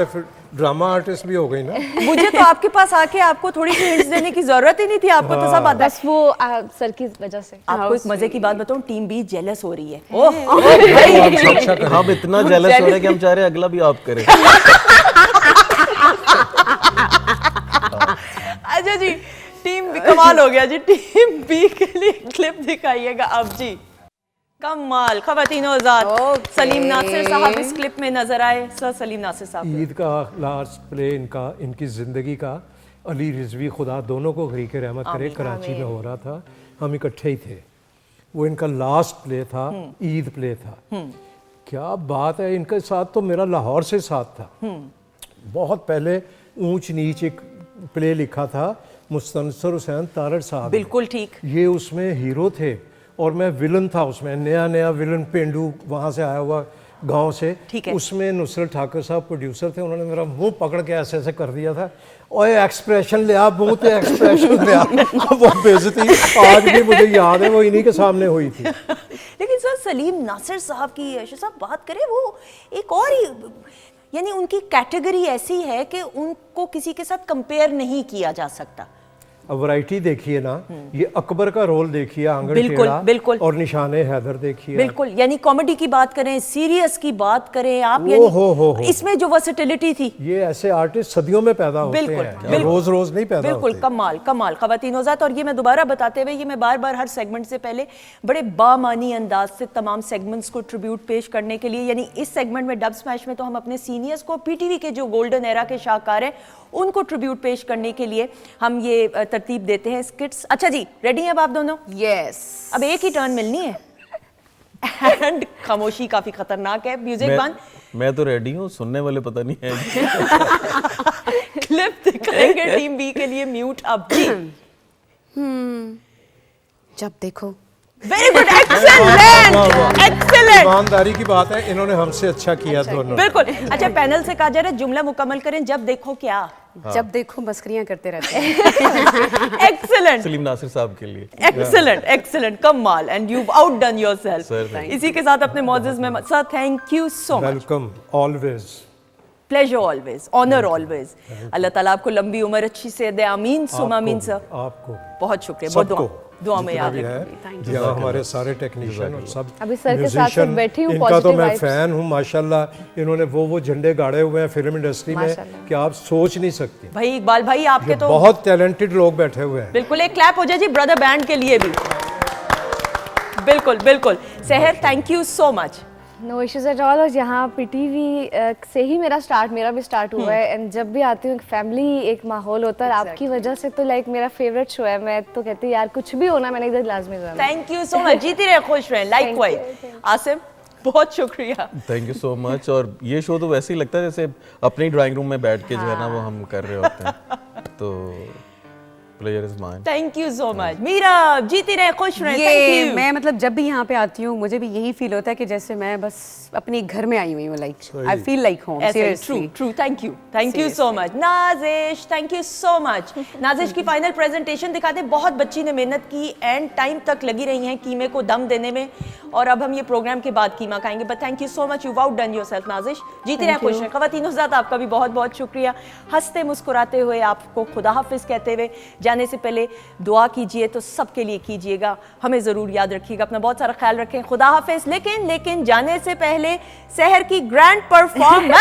ड्रामा आर्टिस्ट भी हो गई ना। मुझे तो आपके पास आके आपको थोड़ी सी हिंट्स देने की जरूरत ही नहीं थी, आपको तो सब आता है। बस वो सर की वजह से। आपको एक मजे की बात बताऊं, टीम बी जेलस हो रही है। ओह हम इतना जेलस हो रहे हैं कि हम चाह रहे हैं अगला भी आप करें। अच्छा जी, टीम बी कमाल हो गया जी। टीम बी के लिए क्लिप दिखाइएगा अब जी। कमाल, खवातीनो आजाद। सलीम नासिर साहब इस क्लिप में नजर आए। सर सलीम नासिर साहब, ईद का लास्ट प्ले इनका, इनकी ज़िंदगी का, अली रिजवी खुदा दोनों को गरी के रहमत करे, कराची में हो रहा था, हम इकट्ठे ही थे। वो इनका लास्ट प्ले था, ईद प्ले था। क्या बात है, इनके साथ तो मेरा लाहौर से साथ था। बहुत पहले ऊंच नीच एक प्ले लिखा था, मुस्तनसर हुसैन तारड़ साहब, बिल्कुल ठीक। ये उसमें हीरो थे और मैं विलन था उसमें, नया नया विलन, पेंडू वहाँ से आया हुआ गांव से। ठीक है। उसमें नुसरत ठाकुर साहब प्रोड्यूसर थे, उन्होंने मेरा मुंह पकड़ के ऐसे ऐसे कर दिया था, ओए एक्सप्रेशन ले आ, मुंह पे एक्सप्रेशन ले आ। वो बेइज्जती आज भी मुझे याद है, वो इन्हीं के सामने हुई थी। लेकिन सर सलीम नासिर साहब की अर्शद साहब बात करें, वो एक और ही, यानी उनकी कैटेगरी ऐसी है कि उनको किसी के साथ कंपेयर नहीं किया जा सकता। अब वैरायटी देखिए ना, ये अकबर का रोल देखिए, आंगन बिल्कुल, टेढ़ा, बिल्कुल। और निशाने हैदर देखिए। बिल्कुल, यानी कॉमेडी की बात करें, सीरियस की बात करें आप, हो, यानी इसमें जो वर्सेटिलिटी थी, ये ऐसे आर्टिस्ट सदियों में पैदा होते बिल्कुल, हैं, बिल्कुल। रोज रोज नहीं पैदा बिल्कुल होते। कमाल कमाल खवातीन औज़ात। और ये मैं दोबारा बताते हुए, ये मैं बार बार हर सेगमेंट से पहले बड़े बामानी अंदाज से तमाम सेगमेंट्स को ट्रिब्यूट पेश करने के लिए, यानी इस सेगमेंट में डब स्मैश में तो हम अपने सीनियर्स को, पीटीवी के जो गोल्डन एरा के शाहकार हैं उनको ट्रिब्यूट पेश करने के लिए हम ये तरतीब देते हैं स्किट्स। अच्छा जी, रेडी हैं अब आप दोनों? यस। अब एक ही टर्न मिलनी है एंड खामोशी काफी खतरनाक है। म्यूजिक बंद। मैं तो रेडी हूँ, सुनने वाले पता नहीं है। क्लिप दिखाएंगे टीम बी के लिए, म्यूट अब जी। जब देखो। वेरी गुड, एक्सेलेंट एक्सेलेंट, ईमानदारी की बात है, इन्होंने हमसे अच्छा किया दोनों। बिल्कुल। अच्छा पैनल से कहा जा रहा है जुमला मुकम्मल करें, जब देखो क्या? जब देखो मस्करियां करते रहते हैं। एक्सेलेंट सलीम नासिर साहब के लिए। एक्सेलेंट एक्सेलेंट, कमाल, and you outdone yourself. Sir, thank इसी के साथ अपने मौजूद में sir, thank you so much. Welcome always. Pleasure always, honour always. अल्लाह ताला आपको लंबी उम्र, अच्छी सेहत दे। आमीन सुम आमीन सर। आपको बहुत शुक्रिया, बहुत दुआ में याद है रखें। यहाँ हमारे सारे टेक्नीशियन और सब अभी सर के साथ साथ musician, बैठी हूँ, इनका तो positive मैं vibes। फैन हूँ माशाल्लाह। इन्होंने वो झंडे गाड़े हुए हैं फिल्म इंडस्ट्री में कि आप सोच नहीं सकती। भाई इकबाल भाई आपके तो बहुत टैलेंटेड लोग बैठे हुए हैं। बिल्कुल, एक क्लैप हो जाए जी ब्रदर बैंड के लिए भी। बिल्कुल बिल्कुल। Sehar, thank you so much. No issues at all. और यहाँ पीटीवी से ही मेरा भी स्टार्ट हुआ है। एंड जब भी आती हूँ, फैमिली एक माहौल होता है। आपकी वजह से तो लाइक मेरा फेवरेट शो है। मैं तो कहती यार कुछ भी होना, मैंने इधर लाजमी जाना। Thank you so much. जीती रहे, खुश रहें। लाइकवाइज। आसिम, बहुत शुक्रिया। Thank you so much. और ये शो तो वैसे ही लगता है जैसे अपने ड्राइंग रूम में बैठ के जो है ना वो हम कर रहे होते हैं। तो player is mine. Thank you so much. Meera, जीती रहे, खुश रहें। ये थैंक यू। मैं मतलब जब भी यहाँ पे आती हूँ मुझे भी यही फील होता है कि जैसे मैं बस अपने घर में आई हुई हूँ। Like I feel like home. True, thank you so much. Nazish, thank you so much. Nazish की फाइनल प्रेजेंटेशन दिखाते। बहुत बच्ची ने मेहनत की, एंड टाइम तक लगी रही हैं कीमे को दम देने में, और अब हम ये प्रोग्राम के बाद कीमा खाएंगे। But thank you so much, you outdone yourself Nazish. जीती रहे, खुश रहें। ख़वातीन हज़रात, आपका भी बहुत बहुत शुक्रिया। हंसते मुस्कुराते हुए आपको खुदा हाफिज़ कहते हुए जाने से पहले दुआ कीजिए तो सबके लिए कीजिएगा। हमें ज़रूर याद रखिएगा, अपना बहुत सारा ख्याल रखें। खुदा हाफिज़। लेकिन जाने से पहले सहर की ग्रैंड परफॉर्मेंस।